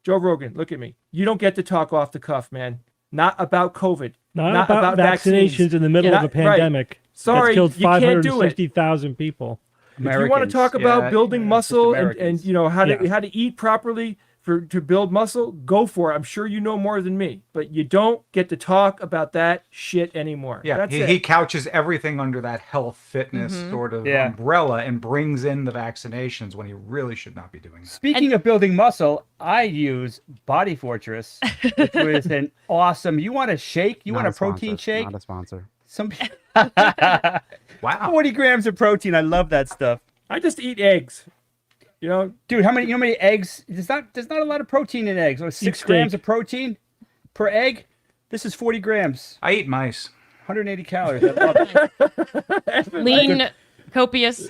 Rogan, look at me. You don't get to talk off the cuff, man. Not about COVID. Not about vaccines. vaccinations in the middle of a Right. pandemic. Sorry, that's killed you can't do it. 560,000 people. If you want to talk about building muscle and how to eat properly to build muscle, go for it. I'm sure you know more than me, but you don't get to talk about that shit anymore. Yeah, That's he it. couches everything under that health fitness sort of umbrella and brings in the vaccinations when he really should not be doing that. Speaking of building muscle, I use Body Fortress, which was an awesome. You want a shake? You Not want a a sponsor, protein shake? Not a sponsor. Some Wow. 40 grams of protein. I love that stuff. I just eat eggs. Dude, how many eggs? There's not a lot of protein in eggs. 6 grams of protein per egg. This is 40 grams. I eat mice. 180 calories. I love it. Lean, copious.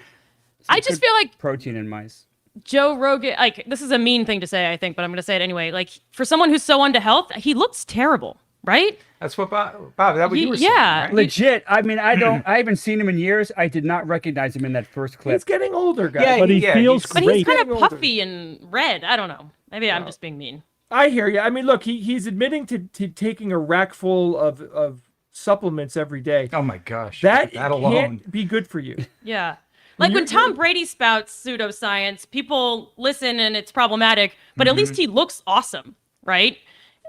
I just feel like Protein in mice. Joe Rogan, like, this is a mean thing to say, I think, but I'm going to say it anyway. Like, for someone who's so into health, he looks terrible, right? That's what Bob. Is that what you were saying? Yeah. Right? Legit. I mean, I haven't seen him in years. I did not recognize him in that first clip. He's getting older, guys. Yeah, But he yeah, feels he's- But great. he's kind of Getting older. puffy and red. I don't know. Maybe I'm just being mean. I hear you. I mean, look, he's admitting to taking a rack full of supplements every day. Oh my gosh. That alone. can't be good for you. Yeah. Like when Tom Brady spouts pseudoscience, people listen and it's problematic, but at least he looks awesome, right?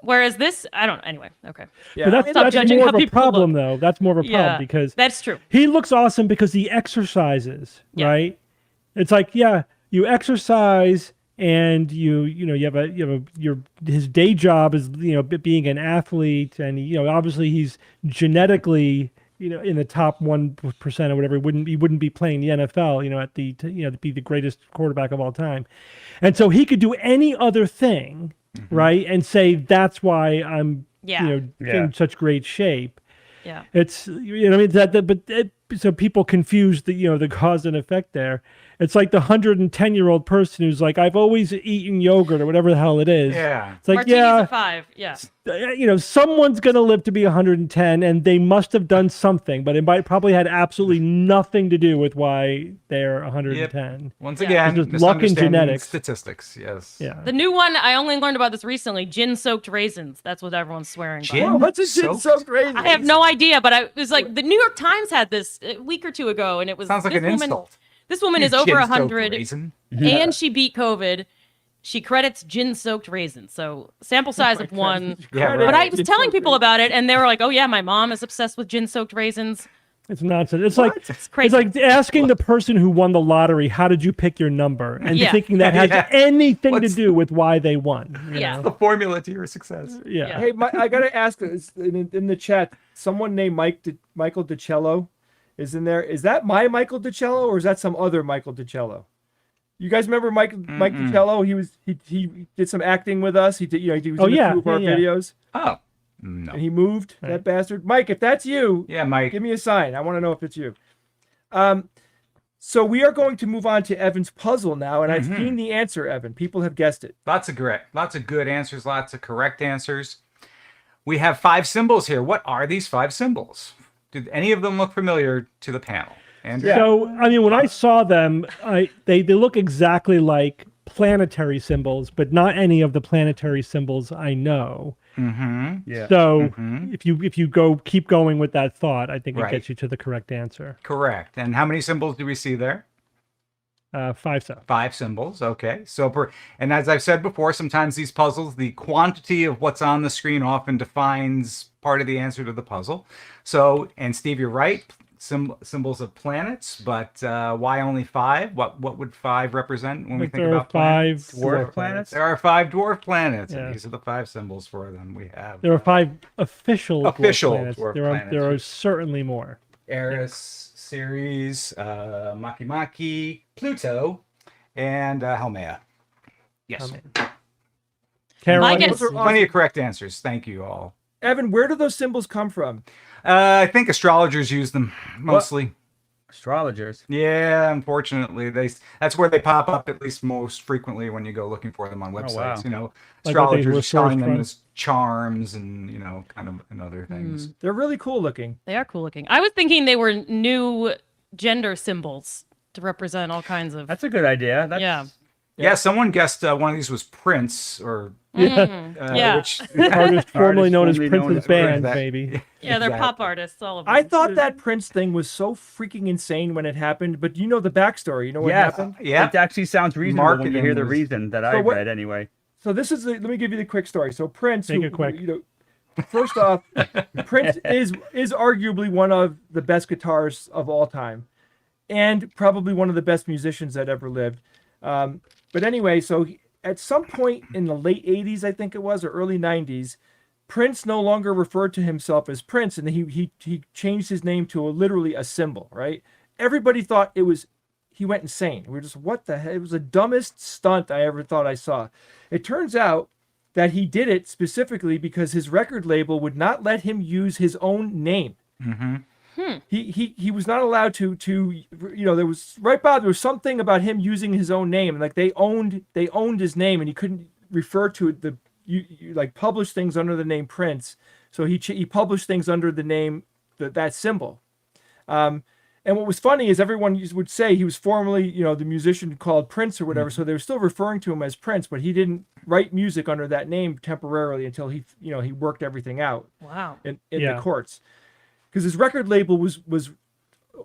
Whereas this, I don't know. Anyway, okay. Yeah. But Stop that's judging more how of a people problem, look. though. That's more of a problem Yeah, because that's true. he looks awesome because he exercises, Yeah. right? It's like, yeah, you exercise and his day job is, being an athlete, and obviously he's genetically, in the top 1% or whatever. He wouldn't be playing the NFL, to be the greatest quarterback of all time. And so he could do any other thing, right? And say, that's why I'm, in such great shape. Yeah. It's, so people confuse the cause and effect there. It's like the 110-year-old person who's like, I've always eaten yogurt or whatever the hell it is. Yeah. It's like, Martini's yeah, a 5. Yeah. someone's going to live to be 110 and they must have done something, but it probably had absolutely nothing to do with why they're 110. Once Yeah. again, It's just luck and misunderstanding genetics. statistics. Yes. Yeah. The new one, I only learned about this recently. Gin-soaked raisins. That's what everyone's swearing by. Gin? Whoa, what's a gin Soaked? soaked raisin? I have no idea, but it was like the New York Times had this a week or two ago, and it was Sounds like this an woman. insult. This woman is You over gin-soaked 100, raisin. and she beat COVID. She credits gin-soaked raisins, so sample size of 1. Yeah, But I right. was telling people about it, and they were like, "Oh yeah, my mom is obsessed with gin-soaked raisins." It's nonsense. It's like It's crazy. it's like asking the person who won the lottery, "How did you pick your number?" and Yeah. thinking that has Yeah. anything What's- to do with why they won. you Yeah. know? The formula to your success. Yeah. Hey, I gotta ask in the chat. Someone named Michael DiCello is in there. Is that my Michael DiCello or is that some other Michael DiCello? You guys remember Mike DiCello? He did some acting with us. He did he was in a few of our videos. Oh, no. And he moved that bastard. Mike, if that's you, Yeah, Mike. give me a sign. I want to know if it's you. So we are going to move on to Evan's puzzle now, and I've seen the answer, Evan. People have guessed it. Lots of good answers, lots of correct answers. We have 5 symbols here. What are these 5 symbols? Did any of them look familiar to the panel? Andrew? So, I mean, when I saw them, they look exactly like planetary symbols, but not any of the planetary symbols I know. Yeah. So, if you keep going with that thought, I think it Right. gets you to the correct answer. Correct. And how many symbols do we see there? 5 so. 5 symbols. Okay. So, and as I've said before, sometimes these puzzles, the quantity of what's on the screen often defines part of the answer to the puzzle. So, and Steve, you're right. Symbols of planets, but why only 5? What would 5 represent when we think There are about planets? 5 Dwarf planets? There are 5 dwarf planets, Yeah. and these are the 5 symbols for them. We have There are 5 official Official planets. dwarf There planets. are certainly more. Eris, Ceres, Makimaki, Pluto, and Haumea. Yes. Caroline, My guess- Plenty of correct answers. Thank you all. Evan, where do those symbols come from? I think astrologers use them mostly. Astrologers. Yeah, unfortunately, that's where they pop up at least most frequently when you go looking for them on websites. wow. You know, Like what they astrologers were are selling sourced them from? as charms and kind of and other things. They're really cool looking. They are cool looking. I was thinking they were new gender symbols to represent all kinds of. That's a good idea. That's, Yeah. Yeah, someone guessed one of these was Prince or Yeah. which artist formerly known as formerly known Prince's as Band, Prince. baby. Yeah, they're Exactly. pop artists, all of them. I thought that Prince thing was so freaking insane when it happened, but you know the backstory. You know what Yes. happened? Yeah. It actually sounds reasonable when you Marketing hear the was- reason that I So what- read anyway. So this is let me give you the quick story. So Prince, Make it quick. First off, Prince is arguably one of the best guitarists of all time, and probably one of the best musicians that ever lived. But anyway, so at some point in the late '80s, I think it was, or early '90s, Prince no longer referred to himself as Prince, and he changed his name to literally a symbol. Right? Everybody thought he went insane. We were just, what the hell? It was the dumbest stunt I ever thought I saw. It turns out that he did it specifically because his record label would not let him use his own name. He was not allowed to there was Bob, there was something about him using his own name, and like they owned his name, and he couldn't refer to like publish things under the name Prince. So he published things under the name that symbol. And what was funny is everyone would say he was formerly, the musician called Prince or whatever. So they were still referring to him as Prince, but he didn't write music under that name temporarily until he worked everything out Wow. in the courts, because his record label was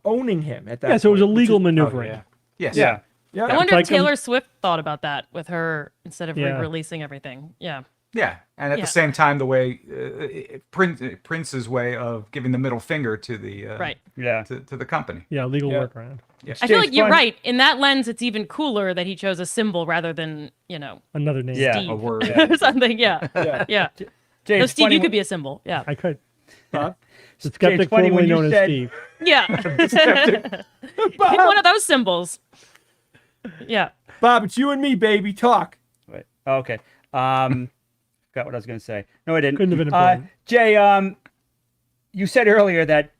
owning him at that. Yeah, so it was a point, which legal is- maneuvering. yeah. Yes. Yeah. Yeah, I wonder like if Taylor Swift thought about that with her instead of Yeah. re-releasing everything. Yeah. Yeah, and at Yeah. the same time, the way Prince's way of giving the middle finger to the Right. Yeah. to the company. Yeah, legal Yeah. workaround. I feel James, like you're fun- right. In that lens, it's even cooler that he chose a symbol rather than, Another name. Yeah. Steve A word. or something. Yeah. yeah. Yeah. Jay, No, it's Steve, funny you when- could be a symbol. Yeah. I could. Bob? The skeptic funny formerly when you known as said- Steve. Yeah. Pick one of those symbols. Yeah. Bob, it's you and me, baby. Talk. Wait. Oh, okay. Forgot what I was going to say. No, I didn't. Couldn't have been important. Jay, you said earlier that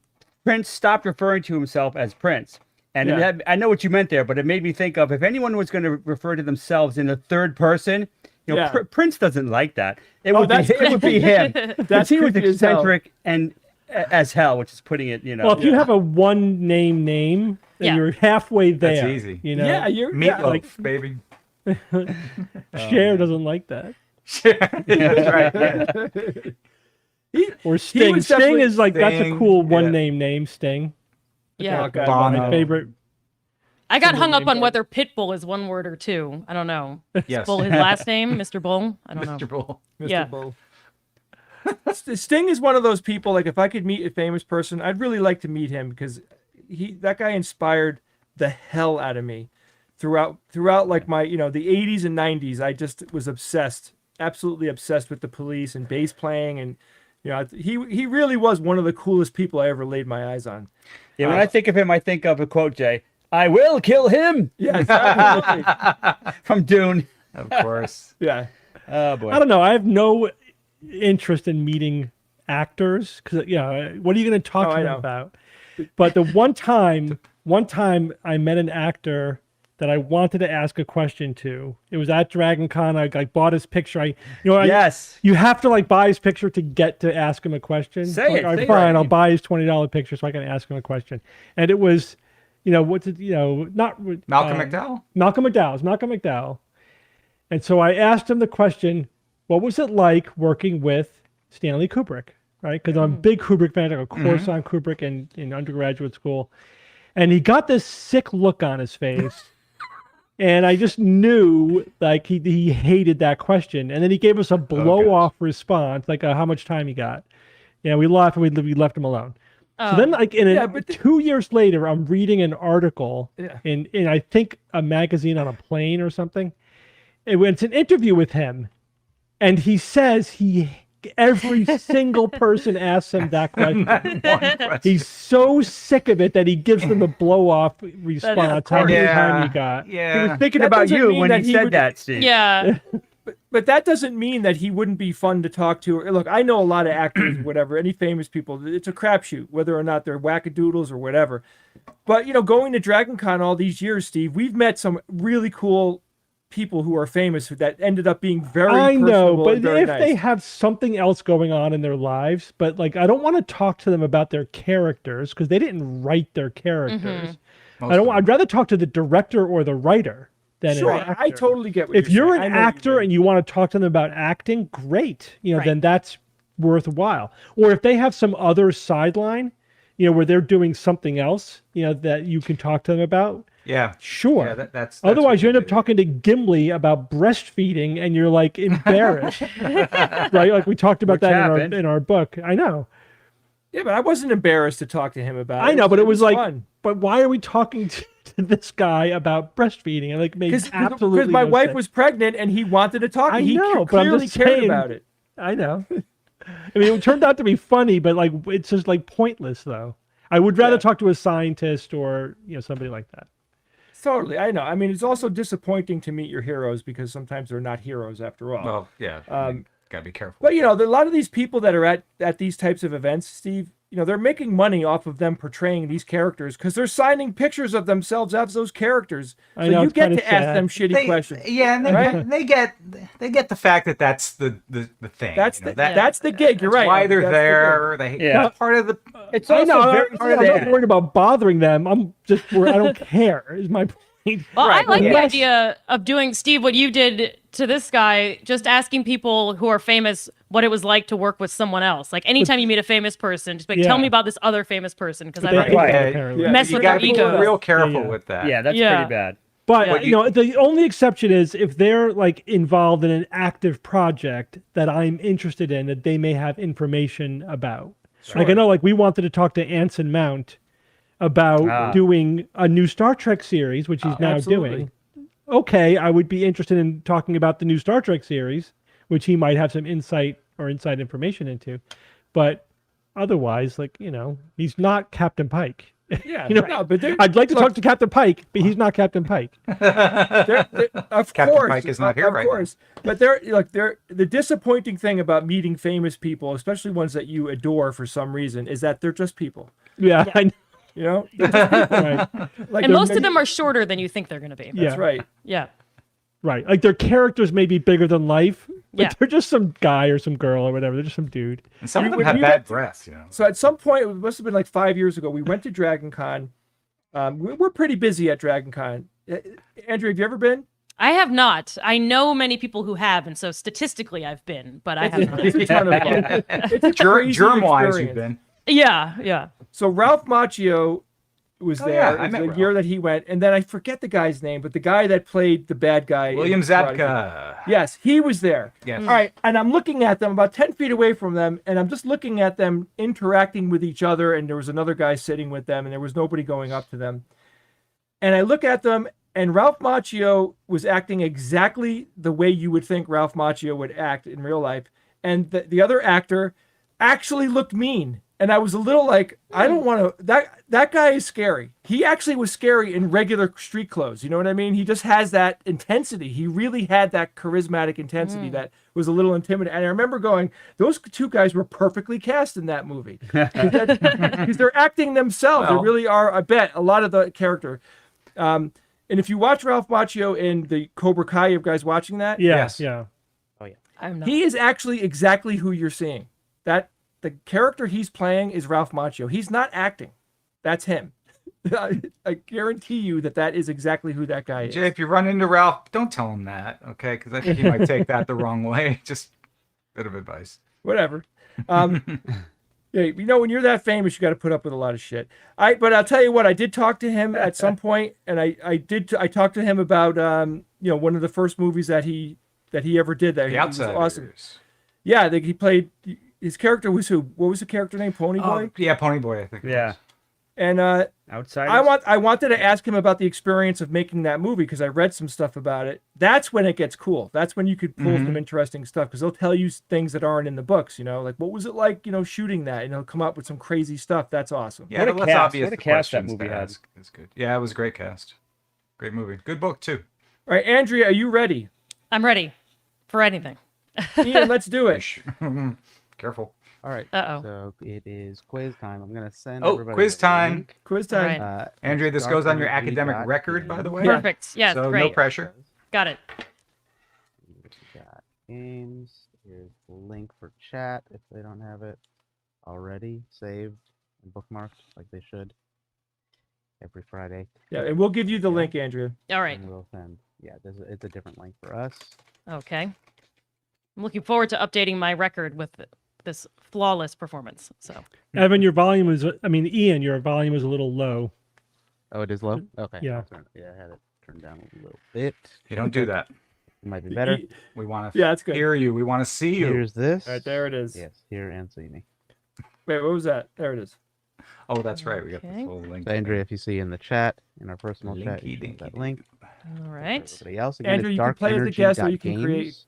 Prince stopped referring to himself as Prince. And Yeah. I know what you meant there, but it made me think of if anyone was going to refer to themselves in the third person, Yeah. Prince doesn't like that. It Oh, would that's be him. That's He was creepy as hell. eccentric and as hell, which is putting it, Well, if you have a one name, then Yeah. you're halfway there. That's easy. Yeah, you're Meatloaf, baby. Cher doesn't like that. That's right. Yeah. Or Sting. was Sting definitely- is like, that's a Sting, cool yeah. one name, Sting. Yeah. Okay. Bono. My favorite. I got Symbol hung up name on card. whether Pitbull is one word or two. I don't know. Yes. Bull, his last name, Mr. Bull. I don't know. Mr. Bull. Mr. Yeah. Bull. Sting is one of those people. Like, if I could meet a famous person, I'd really like to meet him because that guy inspired the hell out of me throughout like my the 80s and 90s. I just was obsessed, absolutely obsessed with the Police and bass playing, and he really was one of the coolest people I ever laid my eyes on. Yeah, when I think of him, I think of a quote, Jay. I will kill him. Yes, absolutely. From Dune. Of course. Yeah. Oh boy. I don't know. I have no interest in meeting actors because what are you going to talk to them about? But the one time I met an actor that I wanted to ask a question to. It was at Dragon Con. I bought his picture. Yes. You have to buy his picture to get to ask him a question. Say it. All right, say fine. it. I'll buy his $20 picture so I can ask him a question. And it was, not Malcolm McDowell. Malcolm McDowell. It was Malcolm McDowell. And so I asked him the question, what was it like working with Stanley Kubrick? Right? Because I'm a big Kubrick fan. I took a course on Kubrick in undergraduate school. And he got this sick look on his face. And I just knew he hated that question. And then he gave us a blow-off response, how much time he got. Yeah, we laughed and we left him alone. So then 2 years later, I'm reading an article in I think a magazine on a plane or something. It's an interview with him. And he says every single person asks him that question. He's so sick of it that he gives them a blow-off response. How much time you got? Yeah. He was thinking That about doesn't you mean when that he he said would- that, Steve. Yeah. But that doesn't mean that he wouldn't be fun to talk to. Look, I know a lot of actors, whatever, any famous people. It's a crapshoot, whether or not they're wackadoodles or whatever. But, going to Dragon Con all these years, Steve, we've met some really cool people who are famous that ended up being very I know, personable but and very if nice. they have something else going on in their lives, but I don't want to talk to them about their characters because they didn't write their characters. I'd rather talk to the director or the writer than Sure, an actor. I totally get what If you're you're saying. an I know what you actor mean. and you want to talk to them about acting, great. Right. Then that's worthwhile. Or if they have some other sideline, where they're doing something else, that you can talk to them about. Yeah. Sure. Yeah, that's Otherwise, you what end up do. talking to Gimli about breastfeeding, and you're embarrassed, right? Like we talked about Which that happened. in our book. I know. Yeah, but I wasn't embarrassed to talk to him about it. I know, but it was fun. but why are we talking to this guy about breastfeeding? And made absolutely Because my no wife sense. was pregnant and he wanted to talk. I He know, but I'm clearly just cared saying- about it. I know. I mean, it turned out to be funny, but it's just pointless though. I would rather talk to a scientist or somebody like that. Totally, I know. I mean, it's also disappointing to meet your heroes because sometimes they're not heroes after all. Well, yeah. Gotta be careful. But a lot of these people that are at these types of events, Steve, they're making money off of them portraying these characters because they're signing pictures of themselves as those characters. I So know, you it's get kinda to ask sad. them shitty questions. Yeah, and Right? they get the fact that that's the thing. That's you know, that's the gig. You're that's right. why they're That's the there. That's part of the. It's I also know. very I'm not worried about bothering them. I'm just worried. I don't care. Is my point. Well, Right, I like the yes. idea of doing, Steve, what you did to this guy, just asking people who are famous what it was like to work with someone else. Like anytime you meet a famous person, just Yeah. tell me about this other famous person because But I'd they like hate to that, apparently. mess you with gotta their be ego. real careful Yeah. with that. Yeah, that's Yeah. pretty bad. But Yeah. the only exception is if they're involved in an active project that I'm interested in that they may have information about. Like I know we wanted to talk to Anson Mount about doing a new Star Trek series, which he's now absolutely. doing. Okay, I would be interested in talking about the new Star Trek series, which he might have some insight or inside information into. But otherwise, he's not Captain Pike. Yeah, No, but I'd like to talk to Captain Pike, but he's not Captain Pike. Of Captain course, Pike is not here of right now. course. But the disappointing thing about meeting famous people, especially ones that you adore for some reason, is that they're just people. Yeah, I know. They're just people. Right. Like And most of them are shorter than you think they're going to be. Yeah. That's right. Yeah. Right. Like their characters may be bigger than life, but Yeah. they're just some guy or some girl or whatever. They're just some dude. And some of them We- have we bad went- breath. So at some point, it must have been like 5 years ago, we went to Dragon Con. We're pretty busy at Dragon Con. Andrew, have you ever been? I have not. I know many people who have, and so statistically I've been, but I have not. It's a ton of fun. It's a crazy Germ-wise, you've experience. been. Yeah, yeah. So Ralph Macchio was Oh, there. yeah, It I was met the Ralph. year that he went, and then I forget the guy's name, but the guy that played the bad guy, in William Karate Kid. Zabka. Yes, he was there. Yes. All right, and I'm looking at them about 10 feet away from them, and I'm just looking at them interacting with each other, and there was another guy sitting with them, and there was nobody going up to them. And I look at them, and Ralph Macchio was acting exactly the way you would think Ralph Macchio would act in real life. And the other actor actually looked mean. And I was a little like, I don't want to, that guy is scary. He actually was scary in regular street clothes. You know what I mean? He just has that intensity. He really had that charismatic intensity that was a little intimidating. And I remember going, those two guys were perfectly cast in that movie. Because they're acting themselves. Well. They really are, I bet, a lot of the character. And if you watch Ralph Macchio in the Cobra Kai, you guys watching that? Yes. Yeah. I'm not. He is actually exactly who you're seeing. That the character he's playing is Ralph Macchio. He's not acting. That's him. I guarantee you that is exactly who that guy is. Jay, if you run into Ralph, don't tell him that, okay? Because I think he might take that the wrong way. Just a bit of advice. Whatever. Yeah, you know, when you're that famous, you got to put up with a lot of shit. But I'll tell you what, I did talk to him at some point, and I talked to him about one of the first movies that he ever did. That The he was Outsiders. awesome. Yeah, he played. His character was who? What was the character name? Pony Boy. Yeah, Pony Boy, I think. it Yeah. was. And Outside. I wanted to ask him about the experience of making that movie because I read some stuff about it. That's when it gets cool. That's when you could pull some interesting stuff because they'll tell you things that aren't in the books. You know, like what was it like? shooting that, and he'll come up with some crazy stuff. That's awesome. Yeah, What a the less cast. obvious What a the cast that questions movie to had. ask is good. Yeah, it was a great cast. Great movie. Good book, too. All right, Andrea, are you ready? I'm ready for anything. Ian, let's do it. Careful. All right. Uh-oh. So it is quiz time. I'm gonna send Oh, everybody quiz the time. link. Quiz time. Right. Andrea, this goes on your academic record, by the way. Perfect. Yes, So no great. pressure. Got it. We got games. Here's the link for chat if they don't have it already saved and bookmarked like they should. Every Friday. Yeah, and we'll give you the link, Andrea. All right. And we'll send. Yeah, it's a different link for us. Okay. I'm looking forward to updating my record with this flawless performance. So Evan, your volume is, Ian, your volume is a little low. Oh, it is low. Okay. Yeah. I had it turned down a little bit. You don't do that. It might be better. We want to Yeah, that's good. hear you. We want to see you. Here's this. All right, there it is. Yes, hear and see me. Wait, what was that? There it is. Oh, that's right. We got this Okay. little link. So Andrea, if you see in the chat, in our personal chat, Linky you should dinky that link. all right. Everybody else, again, Andrew, it's you can play as the guest or you can create. darkenergy.games.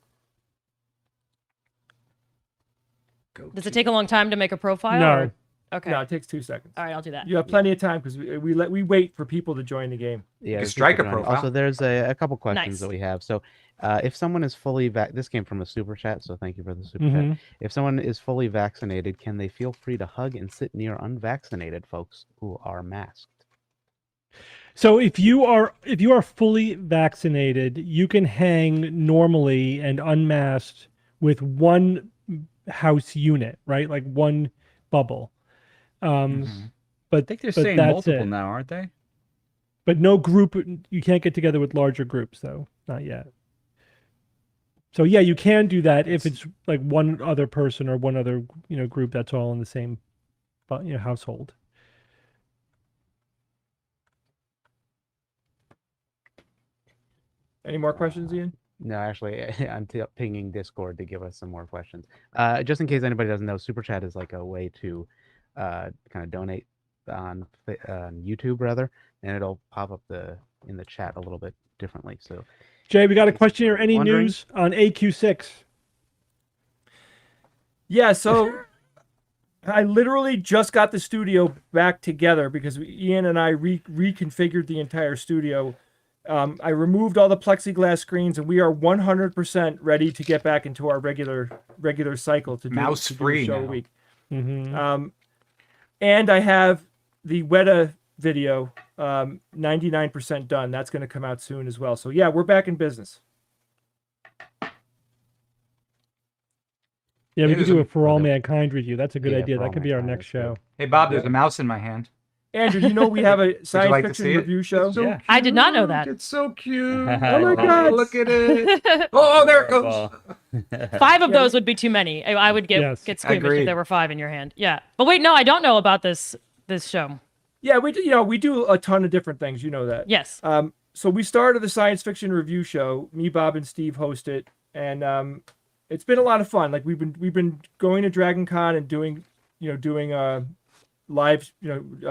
Go Does to- it take a long time to make a profile? No. or- Okay. No, it takes 2 seconds. All right, I'll do that. You have plenty of time because we wait for people to join the game. Yeah, can there's strike people a joining. profile. Also, there's a couple questions Nice. that we have. So, if someone is fully this came from a super chat, so thank you for the super Mhm. chat. If someone is fully vaccinated, can they feel free to hug and sit near unvaccinated folks who are masked? So if you are fully vaccinated, you can hang normally and unmasked with one house unit, right? Like one bubble. Mhm. But I think they're but saying that's multiple it. now, aren't they? But no group. You can't get together with larger groups, though. Not yet. So yeah, you can do that if it's like one other person or one other group that's all in the same household. Any more questions, Ian? No, actually, I'm pinging Discord to give us some more questions. Just in case anybody doesn't know, Super Chat is like a way to kind of donate on YouTube, rather, and it'll pop up in the chat a little bit differently. So, Jay, we got a question here. Any Wondering? news on AQ6? Yeah, so I literally just got the studio back together because Ian and I reconfigured the entire studio. I removed all the plexiglass screens, and we are 100% ready to get back into our regular cycle to do Mouse to do a free show a now. week. Mm-hmm. And I have the Weta video 99% done. That's going to come out soon as well. So yeah, we're back in business. Yeah, we Hey, could there's do a- a For All Mankind review. That's a good Yeah, idea. For All That could be our Mankind next is good. show. Hey, Bob, there's a mouse in my hand. Andrew, you know we have a science like to fiction see it? review show. It's so Yeah. I did not know cute. that. It's so cute. Oh my God. Look at it. Oh, there it goes. 5 of those would be too many. I would get Yes, get squeamish agreed. if there were 5 in your hand. Yeah. But wait, no, I don't know about this show. Yeah, we do a ton of different things. You know that. Yes. So we started the science fiction review show. Me, Bob, and Steve host it, and it's been a lot of fun. Like we've been going to Dragon Con and doing live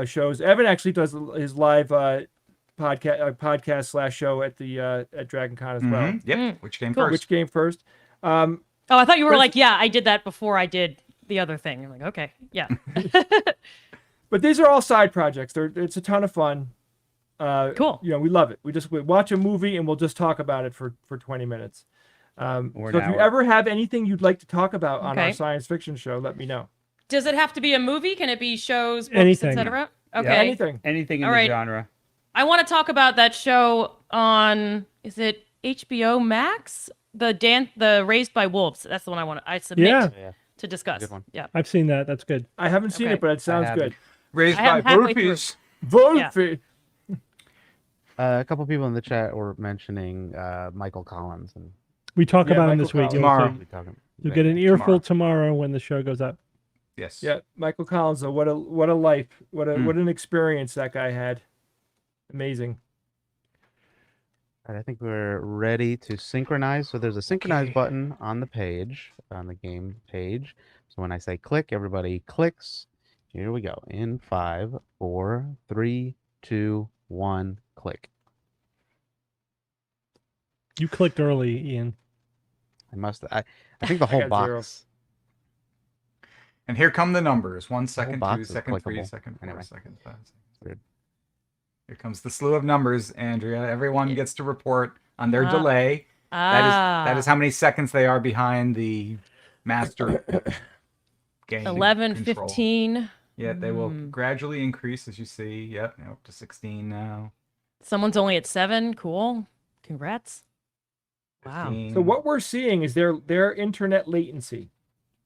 shows. Evan actually does his live podcast / show at the at Dragon Con as well. Yep. Which came Cool. first? Which came first? Oh, I thought you were But- like, yeah, I did that before I did the other thing. I'm like, okay, yeah. But these are all side projects. It's a ton of fun. Cool. We love it. We watch a movie and we'll just talk about it for 20 minutes. Or So an if you hour. ever have anything you'd like to talk about on our Okay. science fiction show, let me know. Does it have to be a movie? Can it be shows, books, Anything. etc.? Yeah. Okay. Anything. Anything in All the right. genre. I want to talk about that show on, is it HBO Max? The Raised by Wolves. That's the one I submit Yeah. Yeah. to discuss. Good one. Yeah. I've seen that. That's good. I haven't seen Okay. it, but it sounds haven't. good. Raised I am by halfway through. Burpees. Wolfie. A couple people in the chat were mentioning Michael Collins, and We talk Yeah, about him Michael this week. Collins. Tomorrow. we'll be talking. You'll get an earful tomorrow when the show goes up. Yes. Yeah, Michael Collins. Though, what a life. What an experience that guy had. Amazing. All right, I think we're ready to synchronize. So there's a synchronize button on the page, on the game page. So when I say click, everybody clicks. Here we go. In 5, 4, 3, 2, 1, click. You clicked early, Ian. I think the whole got 0. box. And here come the numbers. 1 second, box 2 is second, 3 clickable. second, 4 Anyway. second, 5 second. Weird. Here comes the slew of numbers, Andrea. Everyone gets to report on their delay. That is how many seconds they are behind the master game. 11, control. 15. Yeah, they will gradually increase as you see. Yep, up to 16 now. Someone's only at 7. Cool. Congrats. Wow. 15. So what we're seeing is their internet latency.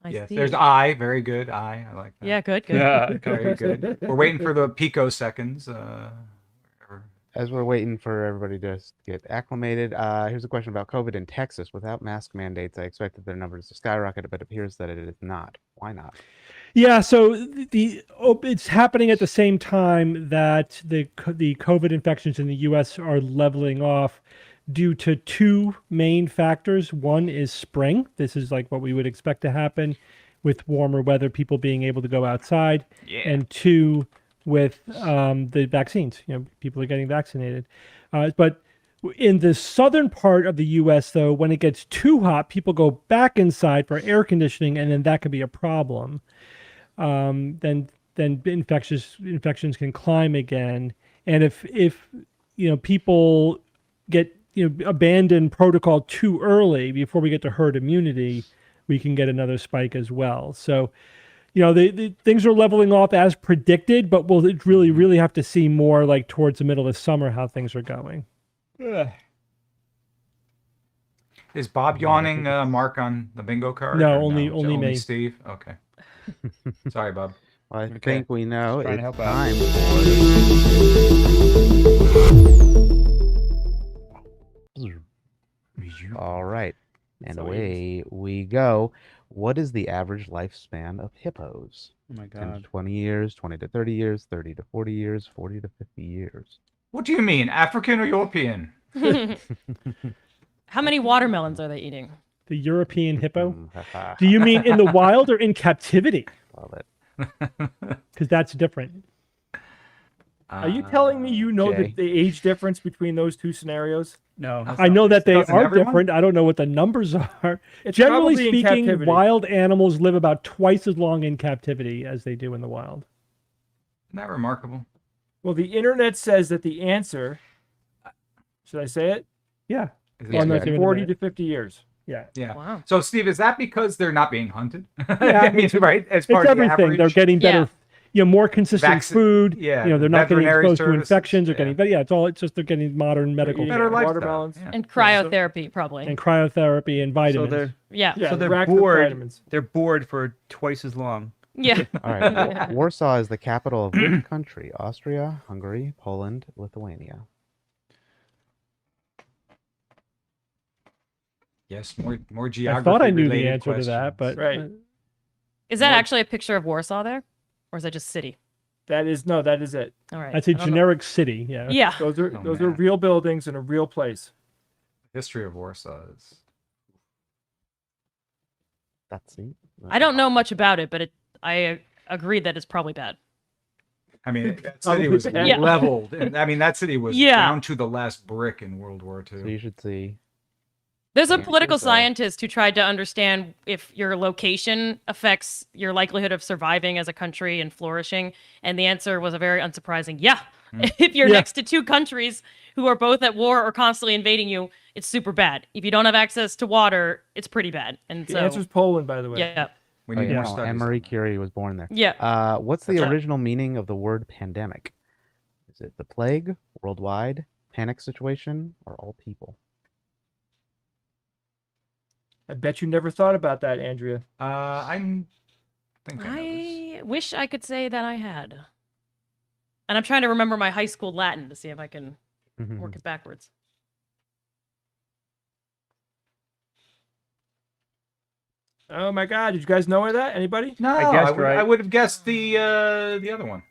I Yes, see. there's I. Very good. I like that. Yeah, good, good. Yeah. Very good. We're waiting for the picoseconds. Whatever. As we're waiting for everybody to get acclimated, here's a question about COVID in Texas. Without mask mandates, I expected their numbers to skyrocket, but it appears that it is not. Why not? Yeah, so it's happening at the same time that the COVID infections in the U.S. are leveling off due to two main factors. One is spring. This is like what we would expect to happen with warmer weather, people being able to go outside. Yeah. And two, with the vaccines. People are getting vaccinated. But in the southern part of the U.S., though, when it gets too hot, people go back inside for air conditioning, and then that could be a problem. Then infections can climb again. And if people get abandon protocol too early before we get to herd immunity, we can get another spike as well. So, the things are leveling off as predicted, but we'll really have to see more like towards the middle of summer how things are going. Is Bob yawning Mark on the bingo card? No, or only me. Steve. Okay. Sorry, Bob. Well, I Okay. think we know Trying it's to help out. time for... All right. And So away we go. What is the average lifespan of hippos? Oh my 10 to god. 20 years, 20 to 30 years, 30 to 40 years, 40 to 50 years. What do you mean, African or European? How many watermelons are they eating? The European hippo. Haha. Do you mean in the wild or in captivity? Love it. Because that's different. Are you telling me you know Jay. the age difference between those two scenarios? No. I know that they Doesn't are everyone? different. I don't know what the numbers are. It's Generally probably in speaking, captivity. wild animals live about twice as long in captivity as they do in the wild. Isn't that remarkable? Well, the internet says that the answer, should I say it? Yeah. Is Yeah, it- no, yeah. Wait a 40 minute. to 50 years. Yeah. yeah. Wow. So, Steve, is that because they're not being hunted? Yeah, I mean, right? As It's part of the everything. They're average? getting better, more consistent food. yeah, They're not getting veterinary exposed to services, infections. They're yeah. getting, but yeah, it's just they're getting modern medical eating Better care lifestyle. watermelons. Yeah. And cryotherapy, probably. and cryotherapy and So vitamins. they're Yeah, So they're racked with bored. vitamins. they're bored for twice as long. Yeah. All right. Warsaw is the capital of which country? Austria, Hungary, Poland, Lithuania. Yes, more I geography. thought I knew the related answer to that, but questions. Right. Is that actually a picture of Warsaw there? Or is that just city? That is it. All right. That's a I don't know. generic city. Yeah. Yeah. Those are Oh, those are man. real buildings in a real place. History of Warsaw is. That's it. I don't know much about it, but I agree that it's probably bad. I mean, that Probably city was bad. Yeah. leveled. And, I mean, that city was Yeah. down to the last brick in World War II. So you should see. There's a Yeah, political so- scientist who tried to understand if your location affects your likelihood of surviving as a country and flourishing, and the answer was a very unsurprising yeah. If you're Yeah. next to two countries who are both at war or constantly invading you, it's super bad. If you don't have access to water, it's pretty bad. And The so answer's Poland, by the way. yeah, We Oh, need yeah, more no, studies. and on Marie that. Curie was born there. yeah. What's the That's right. original meaning of the word pandemic? Is it the plague, worldwide, panic situation, or all people? I bet you never thought about that, Andrea. I think I know this. I wish I could say that I had. And I'm trying to remember my high school Latin to see if I can work it backwards. Oh my God! Did you guys know that? Anybody? No, I guessed right. I would have guessed the other one.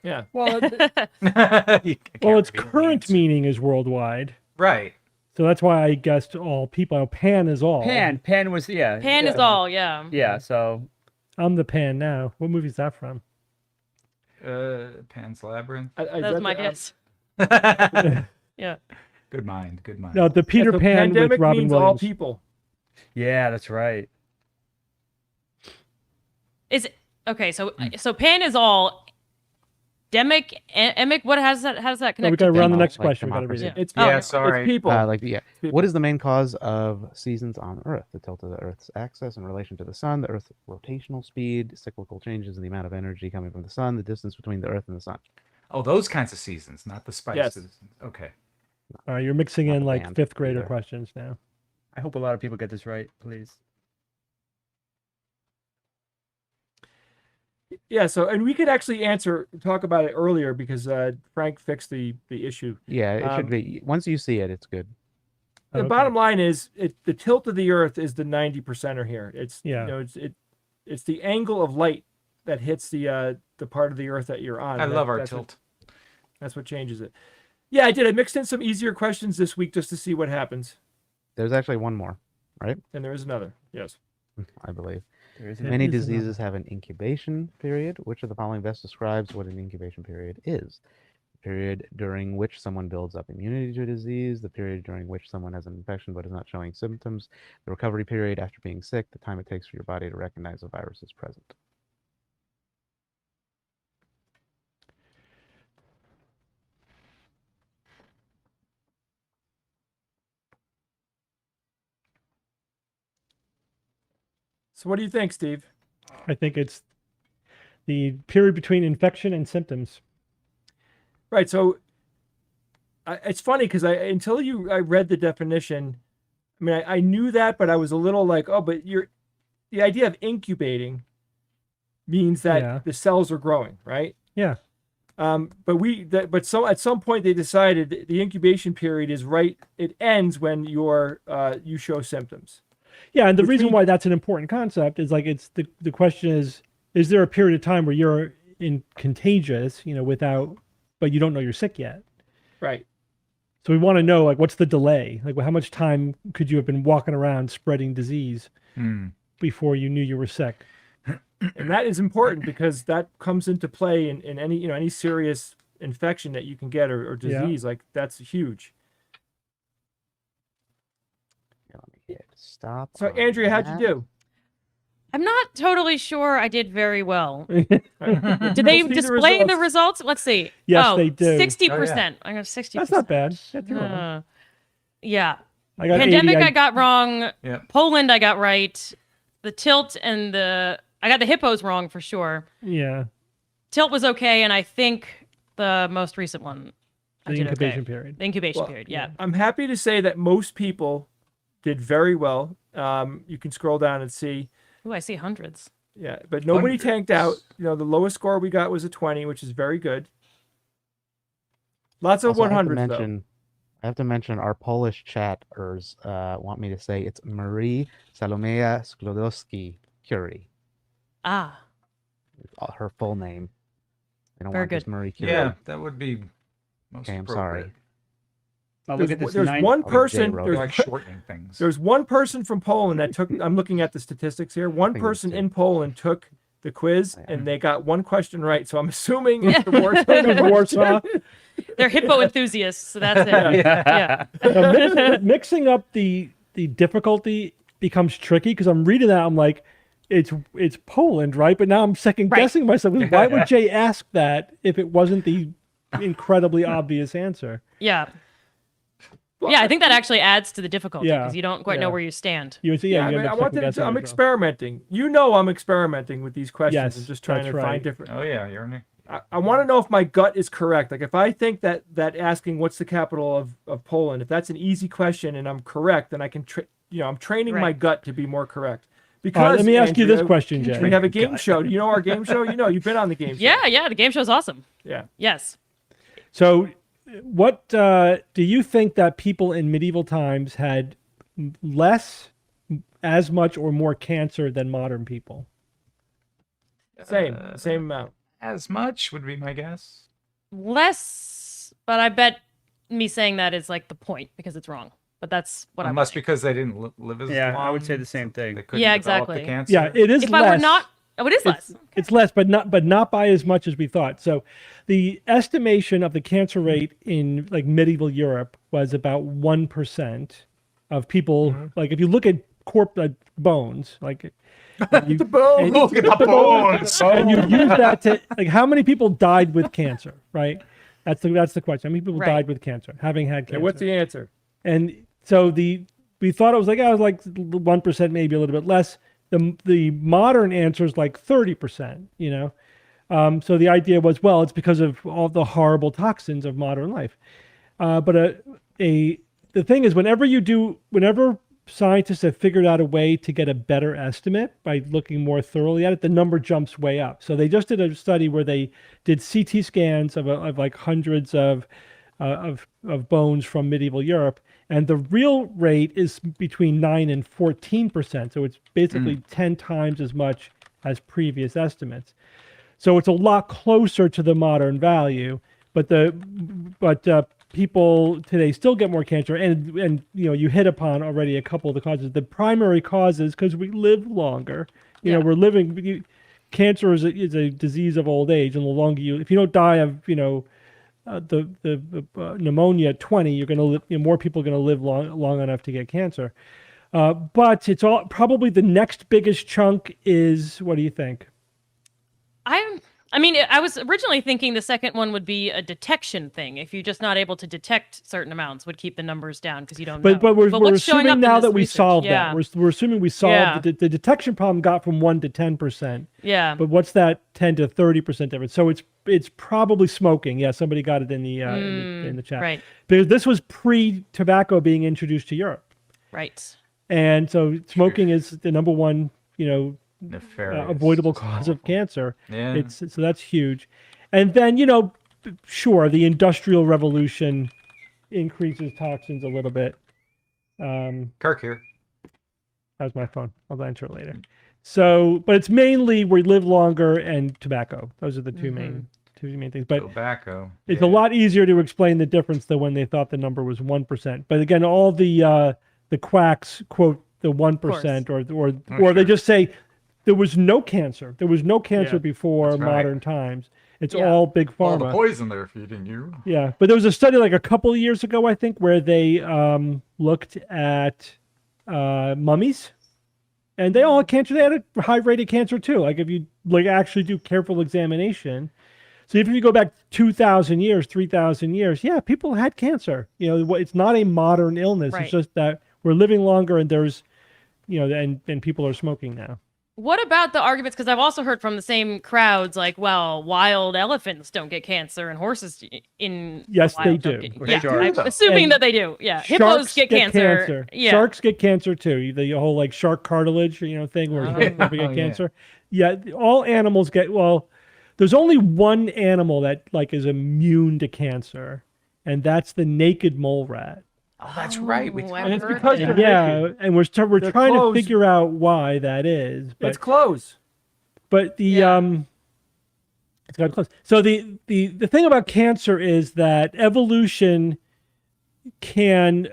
Yeah. Well, You can't Well, its reveal the current answer. meaning is worldwide. Right. So that's why I guessed all people. Pan is all. Pan was yeah. Pan is all, yeah. Yeah, so I'm the Pan now. What movie is that from? Pan's Labyrinth. That's my guess. Good Yeah. mind. Good mind. No, the Peter so Pan with pandemic Robin means Williams. all people. yeah, that's right. Is it okay? So pan is all. Demic, emic. What has that? How does that No, connect? we got to to run the pan? next Like question. We got to read democracy. it. It's Yeah, it's sorry. people. Yeah. People. What is the main cause of seasons on Earth? The tilt of the Earth's axis in relation to the sun, the Earth's rotational speed, cyclical changes in the amount of energy coming from the sun, the distance between the Earth and the sun. Oh, those kinds of seasons, not the spice Yes. seasons. Okay. All right, you're mixing Not in the like band fifth grader either. questions now. I hope a lot of people get this right, please. Yeah. So, and we could actually talk about it earlier because Frank fixed the issue. Yeah, it Um, should be. Once you see it, it's good. The Okay. bottom line is the tilt of the Earth is the 90%er here. It's Yeah. you know it's the angle of light that hits the part of the Earth that you're on. I love our that's tilt. That's what changes it. Yeah, I did. I mixed in some easier questions this week just to see what happens. There's actually one more, And there is another. Yes. I believe. There is Yeah. Many is another. diseases have an incubation period. Which of the following best describes what an incubation period is? The period during which someone builds up immunity to a disease, the period during which someone has an infection but is not showing symptoms, the recovery period after being sick, the time it takes for your body to recognize a virus is present. So what do you think, Steve? I think it's the period between infection and symptoms. Right. So it's funny because I read the definition. I mean, I knew that, but I was a little like, oh, but the idea of incubating means that Yeah. the cells are growing, right? Yeah. But at some point they decided the incubation period is right. It ends when you show symptoms. Yeah, and the Which reason means- why that's an important concept is like it's the question is there a period of time where you're contagious, but you don't know you're sick yet? Right. So we want to know like what's the delay? Like how much time could you have been walking around spreading disease before you knew you were sick? And that is important because that comes into play in any serious infection that you can get or Yeah. disease. Like that's huge. Yeah, let me hit stop. So on Andrea, how'd that. you do? I'm not totally sure I did very well. Did Did they display the results? Let's see. Yes, they do. 60%. I got 60%. That's not bad. That's wrong. Yeah. I got Pandemic 80. I got wrong. Yeah. Poland I got right. The tilt and I got the hippos wrong for sure. Yeah, Tilt was okay, and I think the most recent one I the did incubation okay. period. The incubation Well, period, yeah. I'm happy to say that most people did very well. You can scroll down and see. Ooh, I see hundreds. Yeah, but nobody Hundreds. tanked out. The lowest score we got was a 20, which is very good. Lots of Also, 100s though. I have to mention our Polish chatters want me to say it's Marie Salomea Sklodowski Curie, Ah, her full name. I don't Very want this good. Marie Curie. Yeah, that would be most Okay, I'm appropriate. sorry. Oh, look at this. There's nine- one Jay person. wrote They're it. like shortening things. There's one person from Poland that took. I'm looking at the statistics here. One think it was person two. in Poland took the quiz, Yeah. and they got one question right. So I'm assuming it's the Warsaw. It was Warsaw. They're hippo enthusiasts, so that's it. Yeah. Mixing up the difficulty becomes tricky because I'm reading that. I'm like, it's Poland, right? But now I'm second guessing myself. Why would Jay ask that if it wasn't the incredibly obvious answer? Yeah. Yeah, I think that actually adds to the difficulty Yeah, because you don't quite know where you stand. You would say, yeah, I you mean, end I up wanted second to, guessing I'm yourself. experimenting. You know, I'm experimenting with these questions Yes, and just trying that's to right. find different. Oh yeah, you're I want to know if my gut is correct. Like if I think that asking what's the capital of Poland, if that's an easy question and I'm correct, then I can, I'm training my Right. gut to be more correct. All Because right, let me ask you this Andrea, question, Jay. We have a game show. You know our game show? You know, you've been on the game show. Yeah, the game show's awesome. Yeah. Yes. So, what do you think that people in medieval times had less, as much, or more cancer than modern people? Same amount. as much would be my guess. Less, but I bet me saying that is like the point because it's wrong. But that's what I'm. Unless because they didn't live as long. Yeah, I would say the same thing. They couldn't Yeah, develop the exactly. cancer. Yeah, it is If less. I were not, oh, it is less. It's less, but not by as much as we thought. So, the estimation of the cancer rate in like medieval Europe was about 1% of people. Like if you look at bones, like you, The bone. and- Look at the bones. and you use that to like how many people died with cancer, right? That's the question. How many people Right. died with cancer, having had cancer? And what's the answer? And so we thought it was like 1%, maybe a little bit less. The modern answer is like 30%. So the idea was, well, it's because of all the horrible toxins of modern life. But the thing is, whenever scientists have figured out a way to get a better estimate by looking more thoroughly at it, the number jumps way up. So they just did a study where they did CT scans of like hundreds of bones from medieval Europe, and the real rate is between 9 and 14%. So it's basically 10 times as much as previous estimates. So it's a lot closer to the modern value, but people today still get more cancer, and you hit upon already a couple of the causes. The primary cause is because we live longer. We're living. Cancer is a disease of old age, and the longer if you don't die of the pneumonia at 20, you're going to live. More people are going to live long enough to get cancer. But it's all probably the next biggest chunk is, what do you think? I mean, I was originally thinking the second one would be a detection thing. If you're just not able to detect certain amounts, would keep the numbers down because you don't know. But we're what's showing up assuming in now this that we research? solved Yeah. that. We're assuming we solved Yeah. the detection problem got from 1 to 10%. Yeah. But what's that 10 to 30% difference? So it's probably smoking. Yeah, somebody got it in the in the chat. Right. Because this was pre-tobacco being introduced to Europe, Right. and so smoking is the number one Nefarious. avoidable cause of cancer. Yeah. So that's huge. And then, sure, the Industrial Revolution increases toxins a little bit. Kirk here. That was my phone. I'll answer it later. So, but it's mainly we live longer and tobacco. Those are the two main things. But Tobacco. it's a lot easier to explain the difference than when they thought the number was 1%. But again, all the quacks quote the 1% or they just say there was no cancer. There was no cancer before That's right. modern times. It's Yeah. all big All the pharma. poison they're feeding you. Yeah, but there was a study like a couple of years ago, I think, where they looked at mummies, and they all had cancer. They had a high rate of cancer too. Like if you actually do careful examination. So if you go back 2,000 years, 3,000 years, yeah, people had cancer. It's not a modern illness. Right. It's just that we're living longer, and there's, and people are smoking now. What about the arguments? Because I've also heard from the same crowds, like, well, wild elephants don't get cancer, and horses in Yes, the wild they don't do. get- They Yeah, do, I'm though. assuming And that they do. Yeah, hippos Sharks get cancer. Yeah, Sharks get cancer too. The whole like shark cartilage, thing where they get yeah. cancer. Yeah, all animals get. Well, there's only one animal that is immune to cancer, and that's the naked mole rat. Oh, that's right. We Oh, talked I've And it's heard because that. they're Yeah, naked. and we're They're trying to closed. figure out why that is. It's But clothes. but the Yeah. It's got close. So the thing about cancer is that evolution can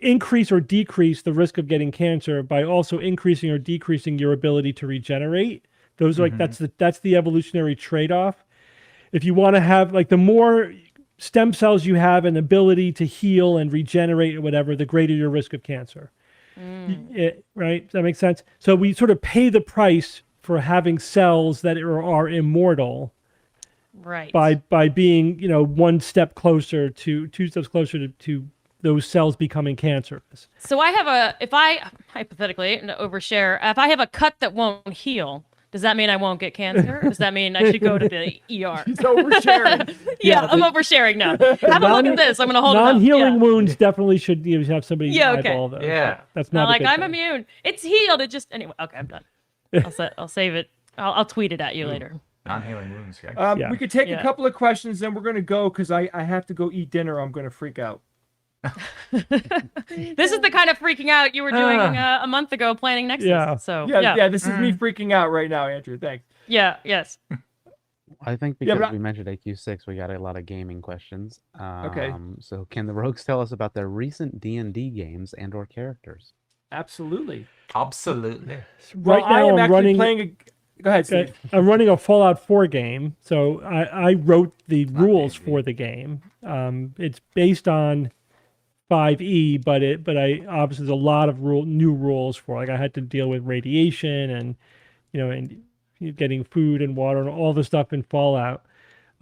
increase or decrease the risk of getting cancer by also increasing or decreasing your ability to regenerate. Those are like that's the evolutionary trade-off. If you want to have like the more stem cells you have an ability to heal and regenerate or whatever, the greater your risk of cancer. Right? Does that make sense? So we sort of pay the price for having cells that are immortal. Right. By being, one step closer to 2 steps closer to those cells becoming cancerous. So if I hypothetically overshare, if I have a cut that won't heal, does that mean I won't get cancer? Does that mean I should go to the ER? It's oversharing. I'm oversharing now. Have a look at this. I'm going to hold it up. Non-healing wounds definitely should have somebody eyeball those. Yeah. That's not a good I'm thing. immune. It's healed. It just anyway. Okay, I'm done. I'll save it. I'll tweet it at you later. Non-healing wounds. Yeah. We could take Yeah. a couple of questions, then we're going to go because I have to go eat dinner. I'm going to freak out. This is the kind of freaking out you were doing a month ago planning Nexus. Yeah. So Yeah, this is me freaking out right now, Andrew. Thanks. yes. I think Yeah, because but we mentioned AQ6, we got a lot of gaming questions. Okay. So can the Rogues tell us about their recent D&D games and/or characters? Absolutely. Absolutely. Right I now am I'm actually running. playing Go ahead, Steve. I'm running a Fallout 4 game, so I wrote the rules for the game. It's based on 5e, but I obviously there's a lot of new rules for. Like I had to deal with radiation and and getting food and water and all the stuff in Fallout,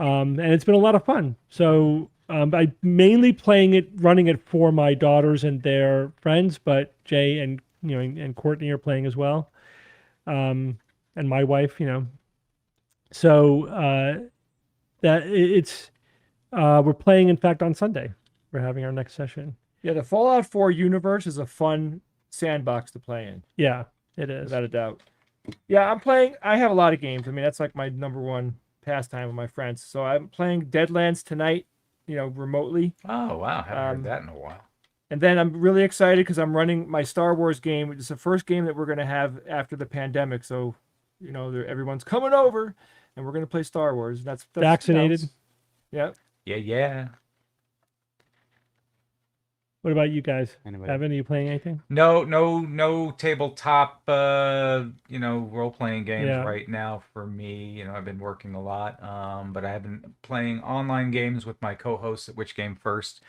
and it's been a lot of fun. So I'm mainly running it for my daughters and their friends, but Jay and and Courtney are playing as well. And my wife, so that it's we're playing. In fact, on Sunday, we're having our next session. Yeah, the Fallout 4 universe is a fun sandbox to play in, Yeah, it is. without a doubt. Yeah, I'm playing. I have a lot of games. I mean, that's like my number one pastime with my friends. So I'm playing Deadlands tonight, remotely. Oh wow, haven't heard that in a while. And then I'm really excited because I'm running my Star Wars game, which is the first game that we're going to have after the pandemic. So, everyone's coming over, and we're going to play Star Wars. That's Vaccinated? Yeah. Yeah. What about you guys? Anybody? Evan, are you playing anything? No tabletop role-playing games Yeah. right now for me. I've been working a lot, but I have been playing online games with my co-hosts at Which Game First.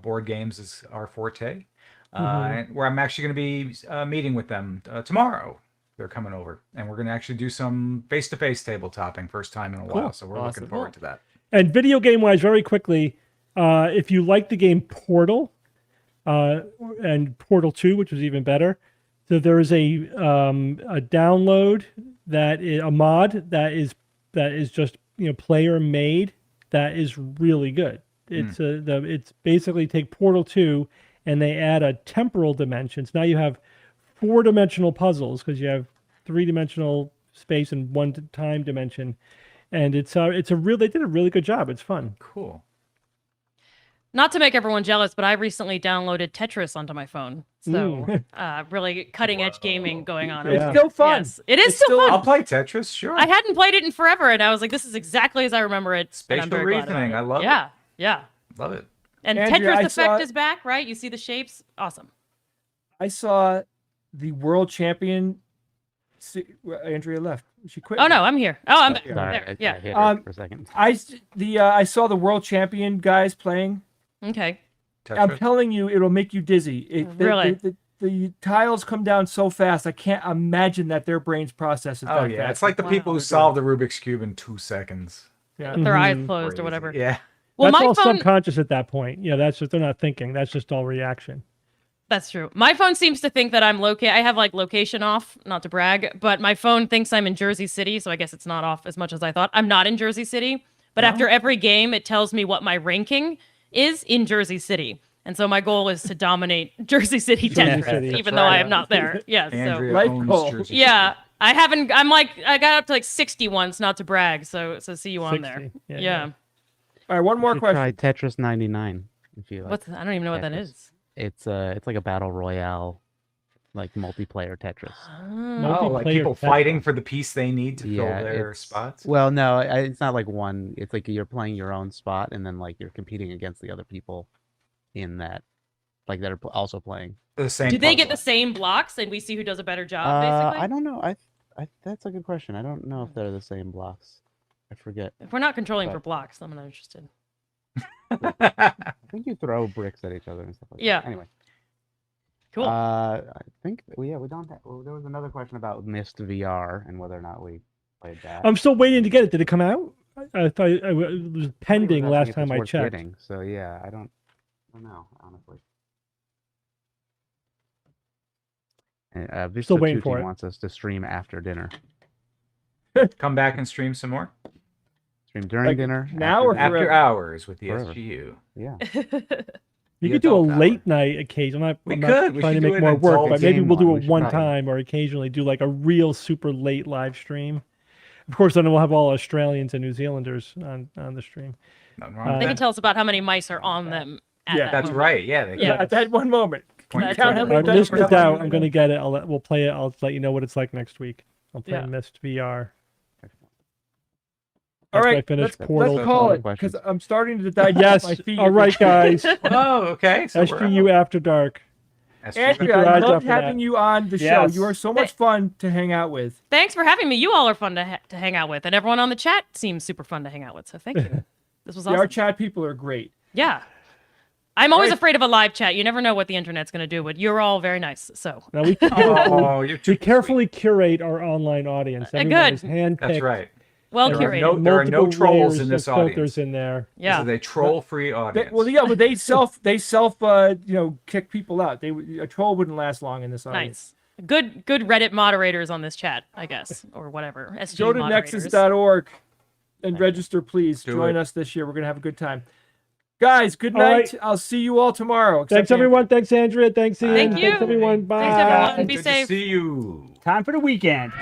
Board games is our forte, where I'm actually going to be meeting with them tomorrow. They're coming over, and we're going to actually do some face-to-face tabletopping, first time in a while. So we're looking forward to that. And video game wise, very quickly, if you like the game Portal, and Portal 2, which was even better. So there is a download a mod that is just player made that is really good. It's basically take Portal 2 and they add a temporal dimension. So now you have 4-dimensional puzzles because you have 3-dimensional space and 1 time dimension, and they did a really good job. It's fun. Cool. Not to make everyone jealous, but I recently downloaded Tetris onto my phone. So really cutting edge gaming going on. Yeah. It's still fun. Yes, it is It's still still- fun. I'll play Tetris, sure. I hadn't played it in forever, and I was like, "This is exactly as I remember it." and I'm Spatial very glad about reasoning, it. I love it. Yeah. Love it. And Andrea, Tetris I Effect saw- is back, right? You see the shapes. Awesome. I saw the world champion. Andrea left. She quit. Oh no, I'm here. Oh, I'm back. Sorry, There. I Yeah. hit her for a second. I saw the world champion guys playing. Okay. I'm Tetris. telling you, it'll make you dizzy. Really? The tiles come down so fast. I can't imagine that their brains process it. Oh that yeah, fast. it's like the people who solve the Rubik's cube in 2 seconds. Yeah. With their eyes Mhm. closed Crazy. or whatever. Yeah. Well, That's my all phone. subconscious at that point. That's just they're not thinking. That's just all reaction. That's true. My phone seems to think that I'm located. I have like location off, not to brag, but my phone thinks I'm in Jersey City, so I guess it's not off as much as I thought. I'm not in Jersey City, but after every game, it tells me what my ranking is in Jersey City. And so my goal is to dominate Jersey City Tetris, City. even That's though I right. am not there. Yeah. So Andrea Life owns goal. Jersey yeah, I haven't. I got up to like 60 once, not to brag. So see you on there. 60. Yeah. All right, one more You should question. try Tetris 99 if you like. I don't even know what that Tetris. is. It's like a battle royale like multiplayer Tetris. Oh, like Multiplayer people Tetris. fighting for the piece they need to Yeah, fill their it's- spots. Well, no, it's not like one. It's like you're playing your own spot, and then like you're competing against the other people in that, like that are also playing. The same. Do they get the puzzle. same blocks and we see who does a better job, basically? I don't know. I that's a good question. I don't know if they're the same blocks. I forget. If we're not controlling for But- blocks, I'm not interested. I think you throw bricks at each other and stuff like Yeah. that. Anyway. Cool. I think we don't have. Well, there was another question about Mist VR and whether or not we played that. I'm still waiting to get it. Did it come out? I thought it was pending last time I checked. Getting, so yeah, I don't know honestly. And, Vista Still waiting 2T for it. wants us to stream after dinner. Come back and stream some more Stream during Like dinner. now or after forever? hours with the Forever. SGU. Yeah. You The could do a adult hour. late night occasion. I'm We not could. We trying to should do make an more work, adult but maybe game we'll do one. We it should one probably- time or occasionally do like a real super late live stream. Of course, then we'll have all Australians and New Zealanders on the stream. Nothing wrong with They that. can tell us about how many mice are on them. At Yeah, that That's moment. right. Yeah. They Yeah. At that one moment. Point That's your what finger. I I would done missed for it that out. one. I'm gonna get it. We'll play it. I'll let you know what it's like next week. I'll play Yeah. Mist VR. All After I right, finish let's Portal. call Other it questions? because I'm starting to digest my Yes. feet. All right, guys. Oh, okay. So we're SGU After Dark. out. Andrea, your I eyes loved up for having that. you on the show. Yes. You are so much fun to hang out with. Thanks for having me. You all are fun to hang out with, and everyone on the chat seems super fun to hang out with. So thank you. This was Yeah, our awesome. chat people are great. Yeah. I'm always Right. afraid of a live chat. You never know what the internet's going to do, but you're all very nice. So Now we Oh, you're too we carefully curate our online audience. Good. Everyone is handpicked. That's right. well There are curated. no- there are no Multiple trolls layers in this of filters audience. in there. Yeah. This is a troll-free audience. Well, yeah, but they self kick people out. A troll wouldn't last long in this audience. Nice. Good Reddit moderators on this chat, I guess, or whatever. SG Go to moderators. nexus.org and register, please. Do Join it. us this year. We're gonna have a good time. Guys, good All night. right. I'll see you all tomorrow. Thanks except everyone. Thanks Andrea. Thanks Ian. Thank you. Thanks everyone. Bye. Thanks, everyone. Be Good safe. to see you. Time for the weekend.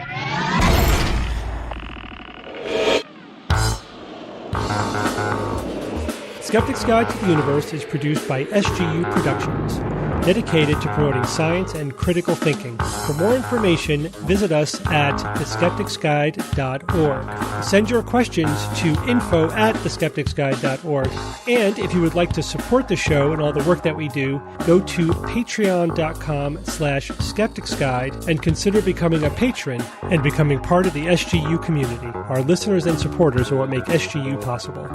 Skeptic's Guide to the Universe is produced by SGU Productions, dedicated to promoting science and critical thinking. For more information, visit us at theskepticsguide.org. Send your questions to info@theskepticsguide.org. And if you would like to support the show and all the work that we do, go to patreon.com/skepticsguide and consider becoming a patron and becoming part of the SGU community. Our listeners and supporters are what make SGU possible.